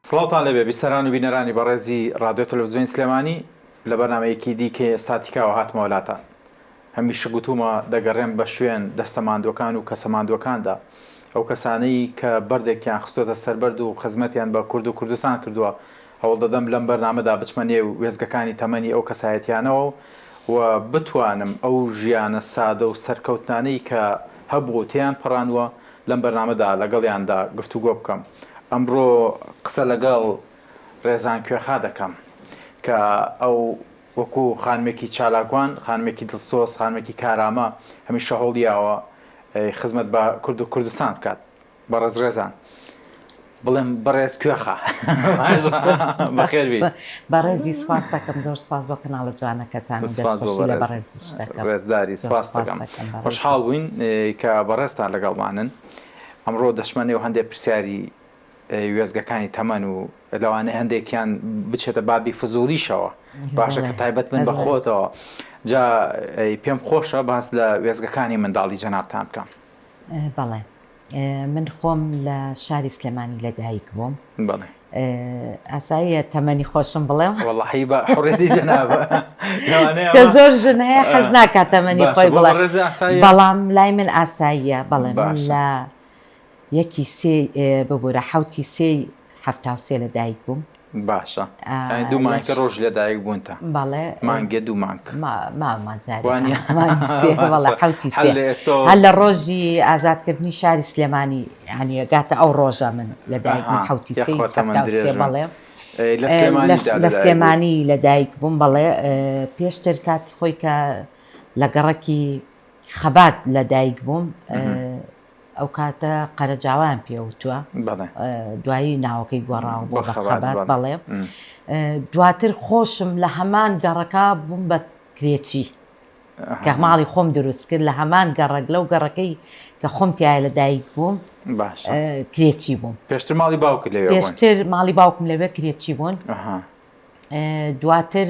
سڵاوتان لەبێ بیسەران و بینەرانی بەڕێزی ڕادیۆ تەلەڤیزیۆنی سلێمانی لە بەرنامەیەکی دیکە ئێستاتیکاوە هاتمەوە وڵاتان. هەمیشە گوتومە دەگەڕێم بە شوێن دەستەماندوەکان و کەسەماندوەکاندا، ئەو کەسانەی کە بەردێکیان خستۆتە سەربەرد و خزمەتیان بە کورد و کوردستان کردووە. هەوڵ دەدەم لەم بەرنامەدا بچمە نێو وێزگەکانی تەمەنی ئەو کەسایەتیانەوە و بتوانم ئەو ژیانە سادە و سەرکەوتانەی کە هەبوو تیان پەڕاندووە لەم بەرنامەدا لەگەڵیاندا گفتوگۆ بکەم. ئەمڕۆ قسە لەگەڵ ڕێزان کوێخا دەکەم کە ئەو وەکو خانمێکی چالاکوان، خانمێکی دڵسۆز، خانمێکی کارامە هەمیشە هەوڵیاوە خزمەت بە کورد و کوردستان بکات. بەڕێز ڕێزان بڵێم بەڕێز کوێخا بەخێربی. بەڕێزی سپاس دەکەم، زۆر سپاس بۆ کەناڵە جوانەکەتان، ڕێزداری سپاس دەکەم. خۆشحاڵ بووین کە بەڕێزتان لەگەڵمانن. ئەمڕۆ دەشمەنێ و هەندێک پرسیاری وێزگەکانی تەمەن و لەوانەیە هەندێکیان بچێتە بابی فزولیشەوە، باشە کە تایبەت من بەخۆتەوە. جا پێم خۆشە باس لە وێزگەکانی منداڵی جەنابتان بکەم. بەڵێ، من خۆم لە شاری سلێمانی لەدایک بووم. بەڵێ ئاساییە تەمەنی خۆشم بڵێم، وەڵڵاهی بە حوڕێتی جەنابە کە زۆر ژن هەیە حەز ناکات تەمەنی خۆی بڵێ، بەڵام لای من ئاساییە. بەڵێ من لە یەکی سێ ببوورە حوتی سێی هەفتا و سێ لەدایک بووم. باشە، دوو مانگکە ڕۆژ لەدایک بوونتە؟ بەڵێ مانگێ دوو مانگ حوتی سێ هەر لە ڕۆژی ئازادکردنی شاری سلێمانی، یعنی گاتە ئەو ڕۆژە من لەدایک بووم حوتی سێ بەڵێ لە سلێمانی لەدایک بووم. بەڵێ پێشتر کاتی خۆی کە لە گەڕەکی خەبات لەدایک بووم، ئەو کاتە قەرەجاوان پێوتووە، دوایی ناوەکەی گۆڕاو بۆ خەبات. بەڵێ دواتر خۆشم لە هەمان گەڕەکە بووم بە کرێچی کە ماڵی خۆم دروست کرد. لە هەمان گەڕک لەو گەڕەکەی کە خۆم تایە لەدایک بووم کرێچی بووم. پێشتر ماڵی باوکت لەوێ؟ پێشتر ماڵی باوکم لەوێ کرێچی بوون. دواتر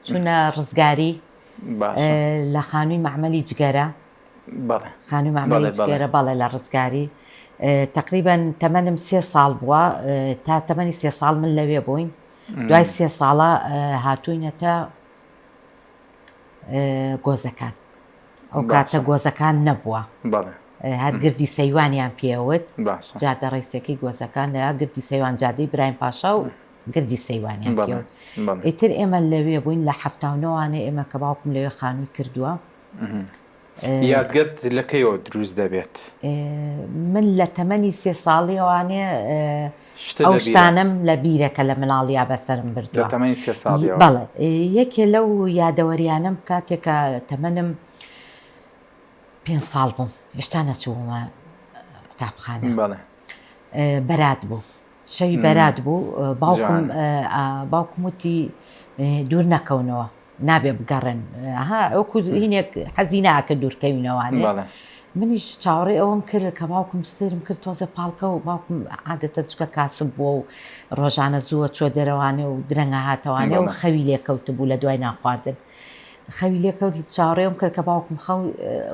چوونە ڕزگاری لە خانووی مەعمەلی جگەرە. خانووی مەعمەلی جگەرە، بەڵێ لە ڕزگاری. تقریباً تەمەنم 3 ساڵ بووە، تا تەمەنی 3 ساڵ من لەوێ بووین. دوای 3 ساڵە هاتووینەتە گۆزەکان. ئەو کاتە گۆزەکان نەبووە، هەر گردی سەیوانیان پێوت، جادە ڕیسەکەی گۆزەکان لە گردی سەیوان جادەی برایم پاشا و گردی سەیوانیان پێوت. ئیتر ئێمە لەوێ بووین لە 79 ئێمە کە باوکم لەوێ خانووی کردووە. یادگەرت لەکەیەوە دروست دەبێت؟ من لە تەمەنی 3 ساڵیەوانێ ئەو شتانم لە بیرەکە لە مناڵیا بەسرم بردووە. لە تەمەنی 3 ساڵیەوە؟ بەڵێ، یەکێ لەو یادەوەریانم کاتێکە تەمەنم 5 ساڵ بووم، هێشتا نەچوومە قوتابخانە. بەرات بوو، شەوی بەرات بوو. باوکم وتی دوور نەکەونەوە، نابێ بگەڕێن، ئەوکو هینێک حەزی ناکە دوورکەوینەوانێ. منیش چاوەڕێ ئەوم کرد کە باوکم سرم کرد تۆزە پاڵکە و باوکم عادەتە چکە کاسب بووە و ڕۆژانە زووە چۆ دەرەوانێ و درەنگە هاتەوانێ و خەوی لێکەوت بوو لە دوای ناخواردن. خەوی لێکەوت چاوەڕێم کرد کە باوکم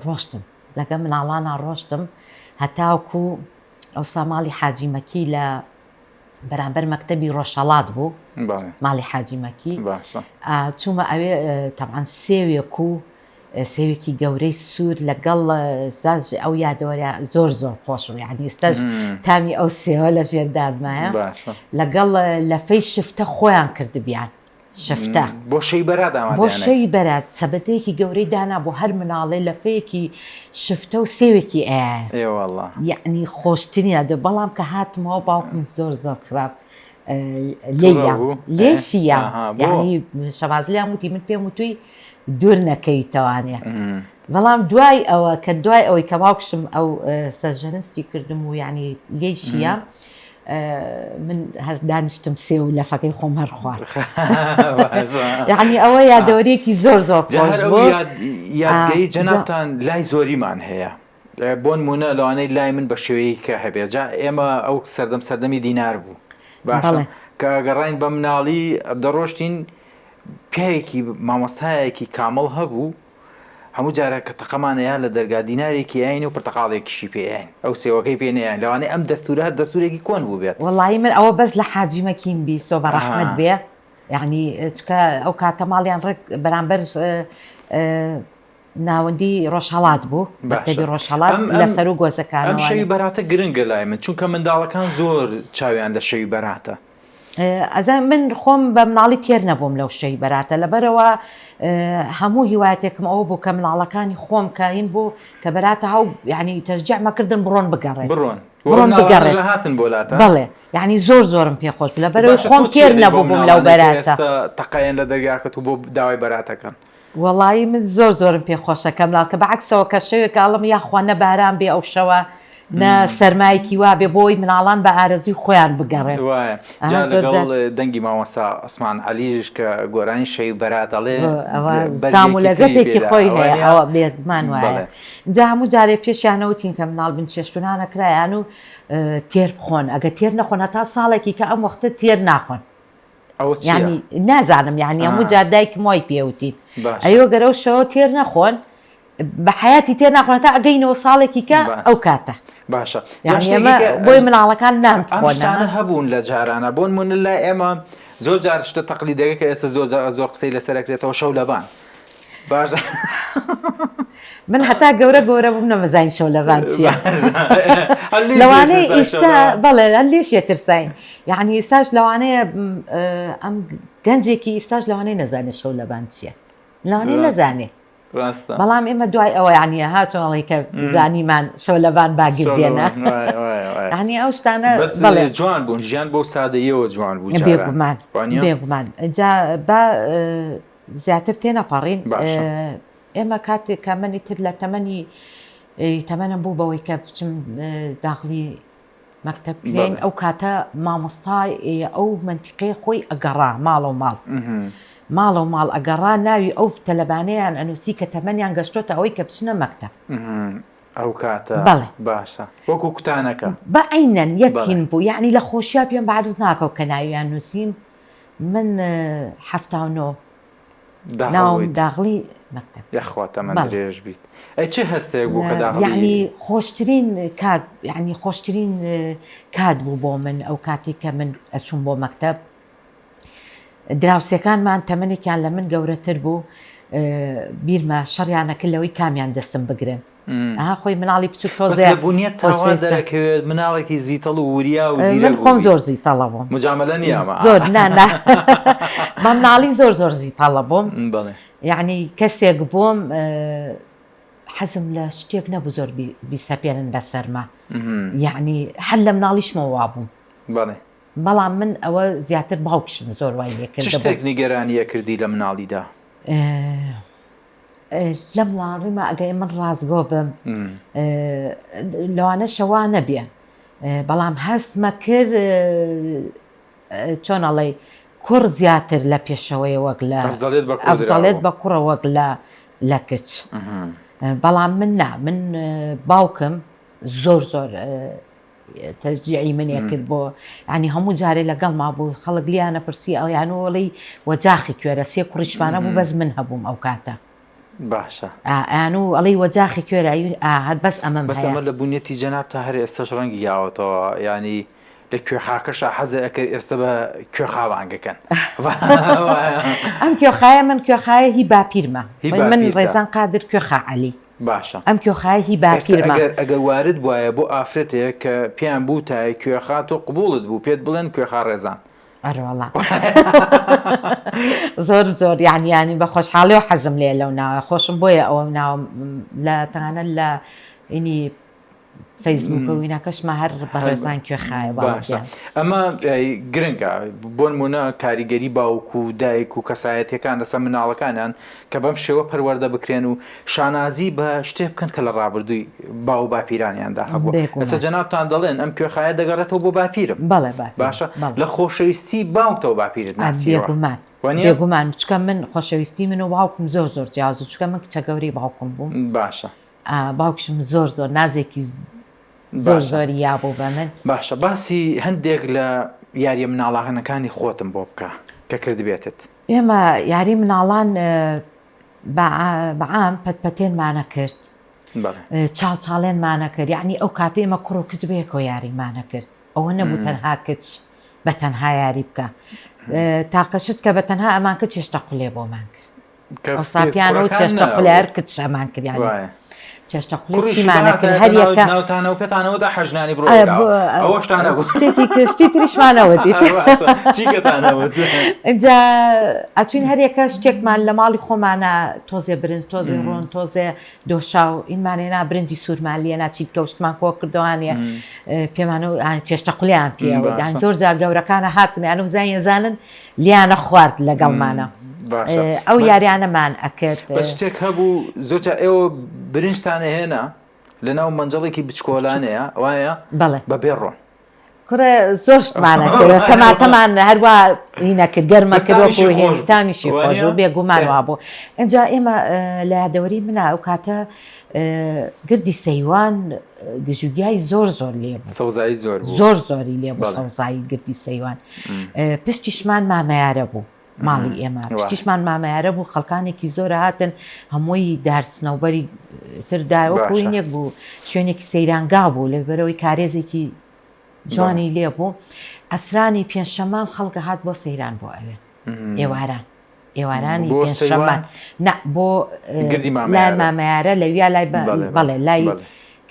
ڕۆشتم لەگە مناڵانە ڕۆشتم هەتاوکو ئەو ساماڵی حاجی مەکی لە بەرامبەر مەکتەبی ڕۆژهەڵات بوو، ماڵی حاجی مەکی. چوومە ئەوێ تەبعاً سێوێکی گەورەی سوور لەگەڵ ساز ئەو یادەوەریە زۆر خۆش و یعنی ئێستاش تامی ئەو سێوە لە ژێردادمایە لەگەڵ لەفەی شفتە خۆیان کردبیان. شفتە بۆ شەی بەرات بۆ شەی بەرات سەبەتەیەکی گەورەی دانا بۆ هەر مناڵێ لەفەیەکی شفتە و سێوێکی یعنی خۆشترین یادە. بەڵام کە هاتمەوە باوکم زۆر خراپ لێشیە، یعنی شەبازلیان وتی من پێم وتووی دوور نەکەیتەوانێ. بەڵام دوای ئەوە کە دوای ئەوەی کە باوکشم ئەو سەرژەنستی کردم و یعنی لێشیە، من هەر دانیشتم سێ و لەفەکەی خۆم هەر خوارد. یعنی ئەوە یادەوەریەکی زۆر خۆش بوو. یادگەی جەنابتان لای زۆریمان هەیە، بۆ نمونە لەوانەی لای من بە شێوەیە کە هەبێت. جا ئێمە ئەو سەردەمی دینار بوو، باشە کە گەڕین بە مناڵی دەڕۆشتین، پیاوێکی مامۆستایەکی کامەڵ هەبوو، هەموو جارە کە تەقەمانەیە لە دەرگا دینارێکی یاین و پرتەقاڵێکیشی پێیان ئەو سێوەکەی پێنیان لەوانەیە ئەم دەستورە دەستورێکی کۆن بوو بێت. وەڵی من ئەوە بەس لە حاجی مەکین بی سۆ بە ڕەحمەت بێ یعنی چکە ئەو کاتە ماڵیان ڕێک بەرامبەر ناوەندی ڕۆژهەڵات بوو بەتەبی ڕۆژهەڵات لەسەر و گۆزەکان. ئەم شەوی بەراتە گرنگە لای من چونکە منداڵەکان زۆر چاویان لە شەوی بەراتە. ئەزان من خۆم بە مناڵی تێر نەبووم لەو شەی بەراتە لەبەرەوە هەموو هیواتێکم ئەوە بوو کە مناڵەکانی خۆم کاین بوو کە بەراتە هەو یعنی تەشجیعمەکردن بڕۆن بگەڕێن بڕۆن بگەڕێن هاتن بۆلاتە بەڵێ یعنی زۆرم پێخۆش لەبەرەوەی خۆم تێر نەبووم لەو بەراتە تەقەیەن لە دەرگاکەت و بۆ داوای بەراتەکەن. وەڵی من زۆرم پێخۆشە کەملاڵ کە بەعکسەوە کە شەوێک ئاڵم یاخوا نەباران بێ ئەو شەوە نە سەرمایەکی وا بێ بۆی مناڵان بە ئارەزوی خۆیان بگەڕێن. لەگەڵ دەنگی ماوەسا عوسمان عەلیش کە گۆرانی شەوی بەرات دەڵێ ئەوە و لەزەتێکی خۆی هەیە ئەوە بێگومان وایە. جا هەموو جارێ پێشیانەوتین کە مناڵ بن چێشتونانەکرایان و تێر بخۆن ئەگە تێر نەخۆن هەتا ساڵێکی کە ئەم وەختە تێر ناخۆن. ینی نازانم یعنی هەموو جار دایکم وای پێوتین ئەیۆ گەرە شەوە تێر نەخۆن بە حیاتی تێر ناخۆن تا ئەگەینەوە ساڵێکی کە ئەو کاتە. باشە بۆی مناڵەکان نانخۆنە هەبوون لە جارانە بۆن من لای ئێمە زۆر جار شتە تەقلیدەکە کە ئێستا زۆر قسەی لەسەرەکرێتەوە شەو لەبان. باشە من هەتا گەورە بووم نەمەزین شەو لەبان چییە لەوانەیە ئیستا بەڵێ لێشێ ترسین یعنی ئێستاش لەوانەیە ئەم گەنجێکی ئیستاش لەوانەیە نەزانێت شەو لەبان چییە لەوانەیە نەزانێ بەڵام ئێمە دوای ئەوە یعنی هاتوڵی کە زانیمان شەو لەبان باگیر بێنە ینی ئەو شتانە جوان بوون ژیان بۆ سادەیەوە جوان بوو بێگومان جا بە زیاتر تێنەپەڕین ئێمە کاتێک کە منی تر لە تەمەنم بوو بەوەی کە بچم داخلی مەکتەب بکرێن ئەو کاتە مامۆستای ئەو منتیقەی خۆی ئەگەڕا ماڵ و ماڵ ئەگەڕا ناوی ئەو تەلەبانەیان ئەنووسی کە تەمەنیان گەشتۆتە ئەوەی کە بچنە مەکتەب ئەو کاتە بەڵێ باشە وەکو کوتانەکە بە عینەن یەکین بوو یعنی لە خۆشییا پێم بەعرز ناکەو کە ناویان نووسیم من 79 ناوم داخلی مەکتەب یاخواتە من درێژ بیت ئەی چه هەستەیەک بوو کە داخلی یعنی خۆشترین کات یعنی خۆشترین کات بوو بۆ من ئەو کاتێک کە من ئەچووم بۆ مەکتەب دراوسەکانمان تەمەنێکیان لە من گەورەتر بوو بیرمە شەڕیانەکرد لەوەی کامیان دەستم بگرن خۆی مناڵی بچوو تۆزێ بوونیە تاوا دەرەکەوێت مناڵێکی زیتەڵ و وریا و زیرە خۆم زۆر زیتەڵە بووم مجاملە نییە زۆر نانا بە مناڵی زۆر زیتەڵە بووم یعنی کەسێک بووم حەزم لە شتێک نەبوو زۆر بیسەپێنن بەسەرما یعنی هەر لە مناڵیشمەوە وابووم بەڵام من ئەوە زیاتر باوکشم زۆر وای لێکرد شتێک نیگەرانیە کردی لە مناڵیدا لە مڵاڕیمە ئەگەی من ڕازگۆ بم لەوانە شەوان نەبێ بەڵام هەستمە کرد چۆنەڵێ کوڕ زیاتر لە پێشەوەی وەک لە ئەفزەڵێت بە کوڕە وەک لە کچ بەڵام من باوکم زۆر تەشجیعی منێ کرد بۆ ینی هەموو جارێ لەگەڵ ما بوو خەڵک لیانە پرسی ئەڵیان وڵی وەجاخی کوێرە سێ کوڕیشمانە بوو بەس من هەبووم ئەو کاتە باشە ئەیان و ئەڵی وەجاخی کوێرە هەر بەس ئەمەم بەسەمە لە بوونیەتی جەناب تا هەر ئێستاش ڕەنگی یاوەتەوە ینی لە کوێخاکەشە حەزە ئەکرد ئێستا بە کوێخاوانگەکەن ئەم کوێخایە من کوێخایە هی باپیرمە من ڕێزان قادر کوێخا عەلی باشە ئەم کوێخایە هی باپیرمە ئەگەر وارد بواە بۆ ئافرەتێک کە پێیان بوو تای کوێخا تۆ قبوڵت بوو پێت بڵێن کوێخا ڕێزان ئەرەوەڵا زۆر یعنی بە خۆشحاڵی و حەزم لێ لەو ناوە خۆشم بۆیە ئەوە ناوم لە تەنانەت لە ئینی فەیسبووکە و وینەکەشمە هەر بە ڕێزان کوێخایە باشە ئەمە گرنگە بۆ نمونە کاریگەری باوک و دایک و کەسایەتیەکان لەسەر مناڵەکانیان کە بەم شێوە پەروەردە بکرێن و شانازی بە شتێ بکەن کە لە ڕابردووی باو و باپیرانیاندا هەبوو لەسەر جەنابتان دەڵێن ئەم کوێخایە دەگەڕێتەوە بۆ باپیرم باشە لە خۆشەویستی باوکتەوە باپیرت ناسیوە بێگومان چکە من خۆشەویستی من و باوکم زۆر جیاوازە چکە من کچە گەوری باوکم بووم باشە باوکشم زۆر نازێکی زۆری یابوو بە من باشە باسی هەندێک لە یاریە مناڵانەکانی خۆتم بۆ بکە کە کردبێتت ئێمە یاری مناڵان بەعام پەتپەتێنمانە کرد چاڵچاڵێنمانە کرد یعنی ئەو کاتێ ئێمە کوڕ و کچ بەیەکەوە یاریمانە کرد ئەوە نەبوو تەنها کچ بە تەنها یاری بکە تاقەشت کە بە تەنها ئەمان کە چێشتە قولێ بۆمان کرد ئەو ساپیانە و چێشتە قولار کچ ئەمان کرد یانی چێشتە قوڵیمانە کرد هەر یەکە ناوتانە و پێتانەوەدا حەژنانی بڕۆ شتی تریشمانەوەتی اینجا ئەچین هەر یەکە شتێکمان لە ماڵی خۆمانە تۆزێ برنج تۆزێ ڕۆن تۆزێ دۆشا و ئینمانێنا برنجی سوورمالیە ناچیت کەوتمان کۆ کردوانە پێمانە چێشتە قولیان پێوەدان زۆر جار گەورەکانە هاتن یان بزانین زانن لیانە خوارد لەگەڵمانە ئەو یاریانەمان ئەکرد بە شتێک هەبوو زۆرجار ئێوە برنجتانە هێنا لە ناو مەنجەڵێکی بچکۆلانەیە وایە بە بێڕۆن کوڕە زۆر شتمانە کرد تەماتەمان هەروە هینەکرد گەرمە کردوەکو هێنستانیشی خۆش و بێگومانوا بوو ئەمجا ئێمە لە یادەوەری منە ئەو کاتە گردی سەیوان گژوگیای زۆر لێ سەوزایی زۆری لێ بوو سەوزایی گردی سەیوان پشتیشمان مامەیارە بوو ماڵی ئێمە پشتیشمان مامەیارە بوو خەڵکانێکی زۆر هاتن هەمووی دارسنەوبەری ترداوەکوینێک بوو شوێنێکی سەیرانگا بوو لە بەرەوەی کارێزێکی جوانی لێ بوو ئەسرانی پێنجشەمان خەڵکە هات بۆ سەیران بۆ ئەوێ ئێوارانی پێنجشەمان بۆ لای مامەیارە لەویا لای بەڵێ لای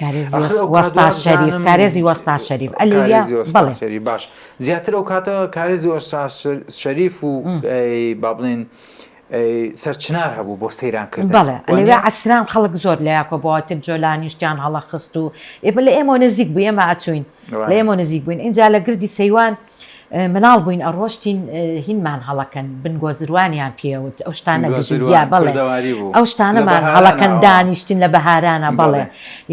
کارێزی وەستا شەریف شەریف باش زیاتر ئەو کاتە کارێزی وەستا شەریف و با بڵێن سەرچنار هەبوو بۆ سەیرانکردن بەڵێ لەوێ عەسران خەڵک زۆر لەیاکۆ بۆتر جۆلانی شتیان هەڵە خست و لە ئێمە نزیک بوو ئێمە ئەچوین لە ئێمە نزیک بووین اینجا لە گردی سەیوان مناڵ بووین ئەڕۆشتین هینمان هەڵەکەن بنگۆزروانیان پێوت ئەو شتانە گژوگیا بڵێ ئەو شتانەمان هەڵەکەن دانیشتین لە بەهارانە بەڵێ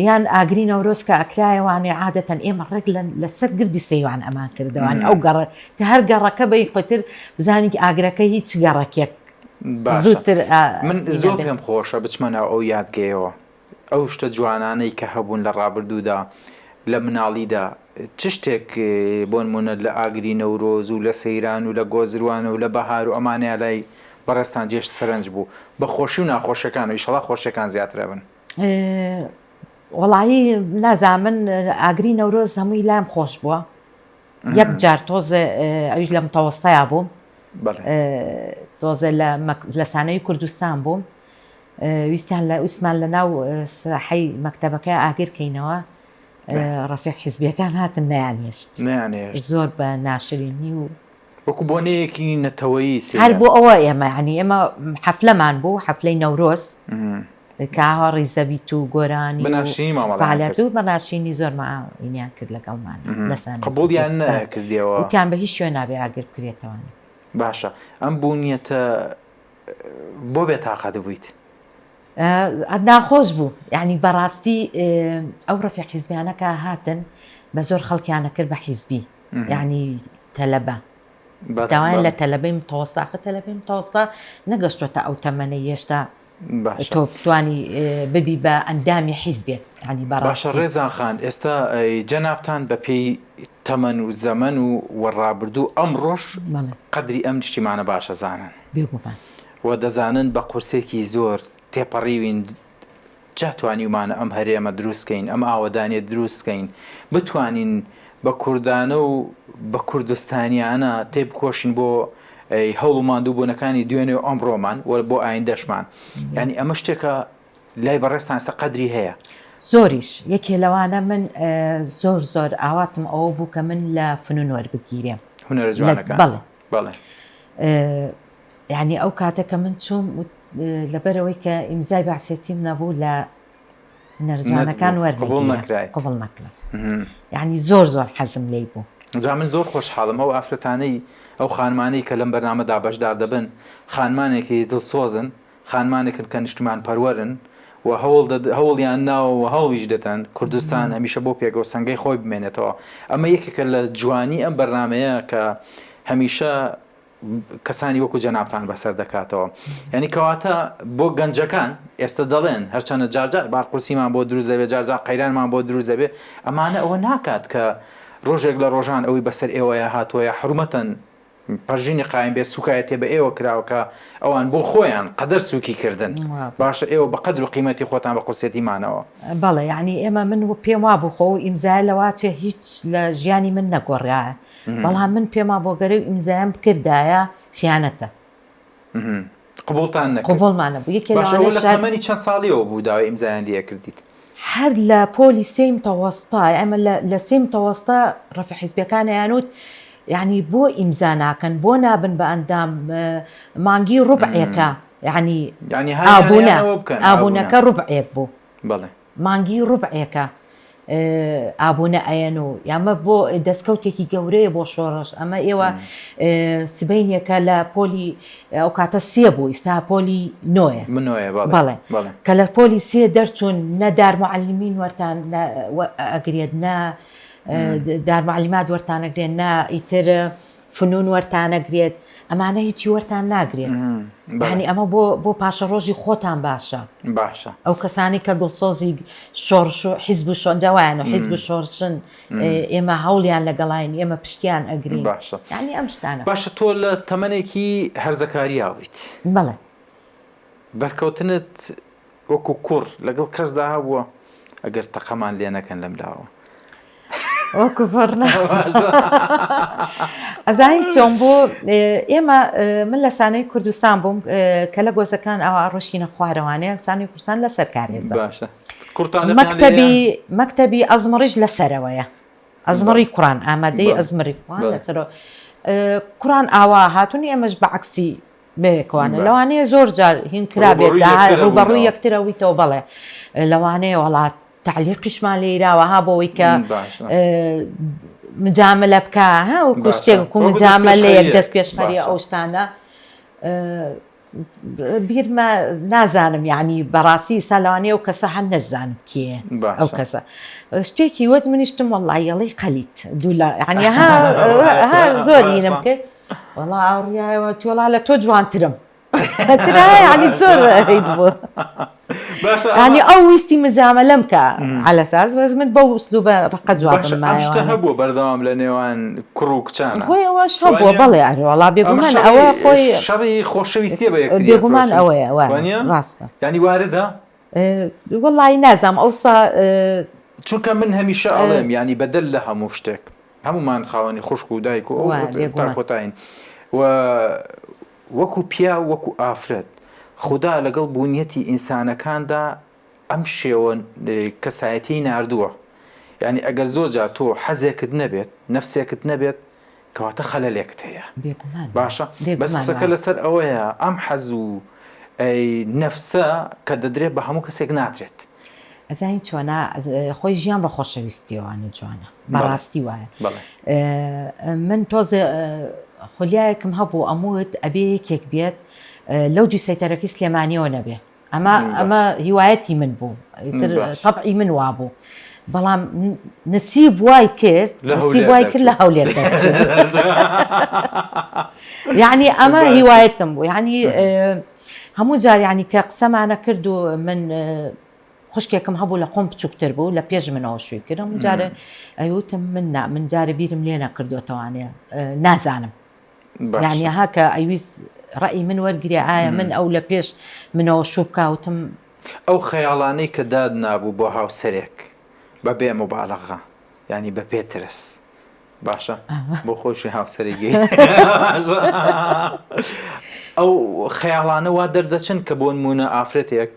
یان ئاگری نەورۆز کە ئەکرایەوانێ عادەتەن ئێمە ڕێک لەسەر گردی سەیوان ئەمان کردەوان ئەو گەڕە هەر گەڕەکە بەی خۆتر بزانی ئاگرەکە هیچ گەڕەکێک زووتر من زۆر پێم خۆشە بچمەنە ئەو یادگەیەوە ئەو شتە جوانانەی کە هەبوون لە ڕابردوودا لە مناڵیدا چ شتێک بۆ نمونە لە ئاگری نەورۆز و لە سەیران و لە گۆزروانە و لە بەهار و ئەمانەیە لای بەڕێستان جێشت سەرنج بوو بە خۆشی و ناخۆشیەکان و ئیشەڵا خۆشیەکان زیاترە بن وەڵایی نازانم ئاگری نەورۆز هەمووی لام خۆش بووە یەک جار تۆزە ئەویش لە متەوەستەیە بووم تۆزە لە سانەی کوردستان بووم ویستیان لە ئوسمان لە ناو ساحەی مەکتەبەکەی ئاگرکەینەوە ڕەفیق حیزبیەکان هاتن نەیانێشت زۆر بە ناشرینی و وەکو بۆنەیەکی نەتەوەیی هەر بۆ ئەوە ئێمە ینی ئێمە حەفلەمان بوو حەفلەی نەورۆز کاوە ڕیزەبیت و گۆرانی فعالیت و بەناشینی زۆر ماینیان کرد لەگەڵمان لەسان قبوڵیان نەکردیەوە وتیان بە هیچ شوێن نابێ ئاگر بکرێتەوە باشە ئەم بوونیەتە بۆ بێت تاقەت بوویت ناخۆش بوو یعنی بەڕاستی ئەو ڕەفیق حیزبیانەکە هاتن بە زۆر خەڵکیانە کرد بە حیزبی یعنی تەلەبە داوایان لە تەلەبەی متەوەستا ئەخە تەلەبەی متەوەستا نەگەشتوتە ئەو تەمەنەی هێشتا تۆ بتوانی ببی بە ئەندامی حیزبێت ینی باشە ڕێزان خان ئێستا جەنابتان بە پێی تەمەن و زەمەن و وەڕابردوو ئەمڕۆژ قەدری ئەم نیشتیمانە باشە زانن و دەزانن بە قورسێکی زۆر تێپەڕیوین جاتوانی ومانە ئەم هەرێمە دروستکەین ئەم ئاوەدانێ دروستکەین بتوانین بە کوردانە و بە کوردستانیانە تێبکۆشین بۆ هەوڵ و ماندوو بوونەکانی دوێنێ و ئەمڕۆمان وە بۆ ئایندەشمان ینی ئەمە شتێکە لای بەڕێستان ئێستا قەدری هەیە زۆریش یەکێ لەوانە من زۆر ئاواتم ئەوە بوو کە من لە فنون وەربگیرێم هونەرە جوانەکان بەڵێ یعنی ئەو کاتەکە من چوم لەبەرەوەی کە ئیمزای بەعسێتیم نەبوو لە هونەرجوانەکان قبوڵ نەکرا یعنی زۆر حەزم لێی بوو جا من زۆر خۆشحاڵم ئەو ئافرەتانەی ئەو خانمانەی کە لەم بەرنامەدا بەشدار دەبن خانمانێکی دڵسۆزن خانمانێکن کە نیشتمان پەروەرن و هەوڵیان ناوە و هەوڵیش دەتەن کوردستان هەمیشە بۆ پێگەوە سەنگەی خۆی بمێنێتەوە ئەمە یەکێکە لە جوانی ئەم بەرنامەیە کە هەمیشە کەسانی وەکو جەنابتان بەسەر دەکاتەوە یعنی کەواتە بۆ گەنجەکان ئێستا دەڵێن هەرچەنە جارجار بارقورسیمان بۆ دروست دەبێت جارجار قەیرانمان بۆ دروست دەبێت ئەمانە ئەوە ناکات کە ڕۆژێک لە ڕۆژان ئەوەی بەسەر ئێوەیە هاتووەیە حرمەتەن پەرژینی قایم بێ سوکایەتێ بە ئێوە کراوەکە ئەوان بۆ خۆیان قەدەر سوکی کردن باشە ئێوە بە قەدر و قیمەتی خۆتان بە قورسێتیمانەوە بەڵێ یعنی ئێمە من پێم وا بوو خۆ ئیمزای لەواتێ هیچ لە ژیانی من نەگۆڕایە بەڵام من پێما بۆ گەرەی ئیمزایم بکردایە خیانەتە قبولتان نەکرد قبولمانە بوو یەکێ باشە ئەوە لە تەمەنی چەند ساڵیەوە بوو داوای ئیمزایان لێ کردیت هەر لە پۆلی سێم تەوەستا ئەمە لە سێم تەوەستا ڕەفع حیزبەکانیانوت یعنی بۆ ئیمزا ناکەن بۆ نابن بە ئەندام مانگی ڕوبعێکە یعنی ئابوونەکە ڕوبعێک بوو بەڵێ مانگی ڕوبعێکە ئابوونە ئەیەن و یامە بۆ دەستکەوتێکی گەورەیە بۆ شۆڕش ئەمە ئێوە سبەینێکە لە پۆلی ئەو کاتە سێ بوو ئیستا پۆلی نۆیە بەڵێ کە لە پۆلی سێ دەرچوون نە دارمعەلمین وەرتان ئەگرێت نە دارمعەلیمات وەرتانەگرێت نا ئیتر فنون وەرتانەگرێت ئەمانە هیچی وەرتان ناگرێت یعنی ئەمە بۆ پاشە ڕۆژی خۆتان باشە ئەو کەسانی کە دڵسۆزی شۆڕش و حیزب و شۆنجاوایان و حیزب و شۆڕشن ئێمە هەوڵیان لەگەڵین ئێمە پشتیان ئەگرین یعنی ئەم شتانە باشە تۆ لە تەمەنێکی هەرزەکاری یاویت بەڵێ بەرکەوتنت وەکو کوڕ لەگەڵ کەسدا هەبووە ئەگەر تەقەمان لێ نەکەن لەم لاوە وەکو پڕنە ئەزانی چۆن بۆ ئێمە من لە سانەی کوردستان بووم کە لە گۆزەکان ئەوە ڕۆژینە خوارەوانەیە سانی کوردستان لە سەرکارێزە مەکتەبی ئەزمڕیش لەسەرەوەیە ئەزمڕی کوڕان ئامادەی ئەزمڕی کوڕان لەسەرەوە کوڕان ئاوا هاتوونی ئێمەش بەعکسی بێکوانە لەوانەیە زۆر جار هین کرابێت ڕوبەڕووی یەکترەوەیتەوە بەڵێ لەوانەیە وڵات تعلیقیشمان لێراوە ها بۆەوەی کە مجاملە بکە وەکو شتێک و مجاملەیەک دەست پێشخەری ئەو شتانە بیرمە نازانم یعنی بەڕاستی ساڵوانەیە و کەسە هەر نەزانم کێ ئەو کەسە شتێکی وەت منیشتم وەڵایەڵی قەلیت دوولا ینی ها زۆر هینم کرد وەڵا ئاوڕایەوە تۆڵا لە تۆ جوانترم ینی زۆر بوو ینی ئەو ویستی مجاملەم کە على ساز بەس من بەو ئوسلوبە ڕقە جوابم شتە هەبووە بەردەوام لە نێوان کوڕ و کچانە خۆی ئەوەش هەبووە بەڵێ وەڵا بێگومان ئەوە خۆی شەڕی خۆشەویستیە بە یەکتر بێگومان ئەوەیە ڕاستە ینی واردە وەڵی نازام ئەوسا چونکە من هەمیشە ئەڵێم ینی بەدەل لە هەموو شتێک هەمومان خاوەنی خوشک و دایک و تا کۆتاین وەکو پیا وەکو ئافرەت خوددا لەگەڵ بوونیەتی ئینسانەکاندا ئەم شێوە کەسایەتی ناردووە یعنی ئەگەر زۆرجار تۆ حەزێکت نەبێت نەفسێکت نەبێت کەواتە خەلەلێکت هەیە باشە بەس قسەکە لەسەر ئەوەیە ئەم حەز و نەفسە کە دەدرێت بە هەموو کەسێک نادرێت ئەزانین چۆنە خۆی ژیان بە خۆشەویستیەوەوانە جوانە بەڕاستی وایە من تۆزێ خۆلیایەکم هەبوو ئەموت ئەبێ یەکێک بێت لەو دوو سەیتەرەکەی سلێمانیەوە نەبێ ئەمە هیوایەتی من بوو تەبعی من وا بوو بەڵام نسیب وای کرد لە هەولێر یعنی ئەمە هیوایەتم بوو یعنی هەموو جار یعنی کە قسەمانە کرد و من خوشکێکم هەبوو لە قۆم بچووکتر بوو لە پێش منەوە شووی کردم جارە ئەیوتم من جارە بیرم لێ نەکردوتەوانێ نازانم یعنی ها کە ئەویست ڕئی من وەرگری ئایا من ئەو لە پێش منەوە شوو بکوتم ئەو خەیاڵانەی کە داد نابوو بۆ هاوسەرێک بە بێ مبالغە ینی بە پێترس باشە بۆ خۆشی هاوسەرێکی ئەو خەیاڵانە وا دەردەچن کە بۆ نمونە ئافرەتێک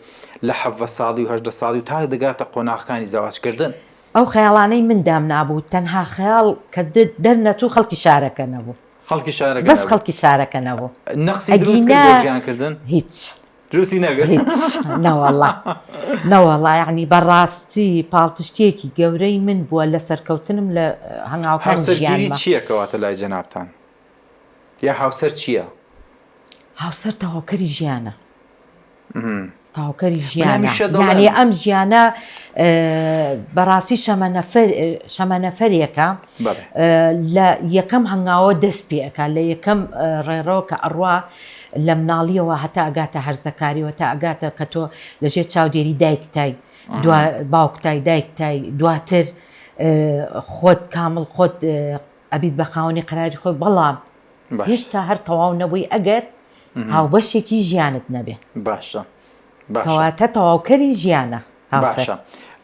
لە 7 ساڵی و 8 ساڵی و تا دەگاتە قۆناغەکانی زەواجکردن ئەو خەیاڵانەی مندام نابوو تەنها خەیاڵ کە دەرنەچوو خەڵکی شارەکە نەبوو خەڵکی شارەکە بەس خەڵکی شارەکە نەبوو نەخسی دروست کرد بۆ ژیانکردن هیچ دروستی نەگەر نەوەڵا یعنی بەڕاستی پاڵپشتێکی گەورەی من بووە لە سەرکەوتنم لە هەنگاوەکان ژیانمە. چییە کەواتە لای جەنابتان یا هاوسەر چییە؟ هاوسەر تەواوکەری ژیانە تاوکەری ژیانە یعنی ئەم ژیانە بەڕاستی شەمەنەفەرێکە لە یەکەم هەنگاوە دەست پێەکە لە یەکەم ڕێڕەوە کە ئەڕوا لە مناڵیەوە هەتا ئەگاتە هەرزەکاریەوە تا ئەگاتە کە تۆ لەژێر چاودێری دایکتای باوکتای دایکتای دواتر خۆت کامل خۆت ئەبیت بە خاوەنی قەراری خۆی بەڵام هێشتا هەر تەواو نەبووی ئەگەر هاوبەشێکی ژیانت نەبێ. باشە کەواتە تەواوکەری ژیانە. باشە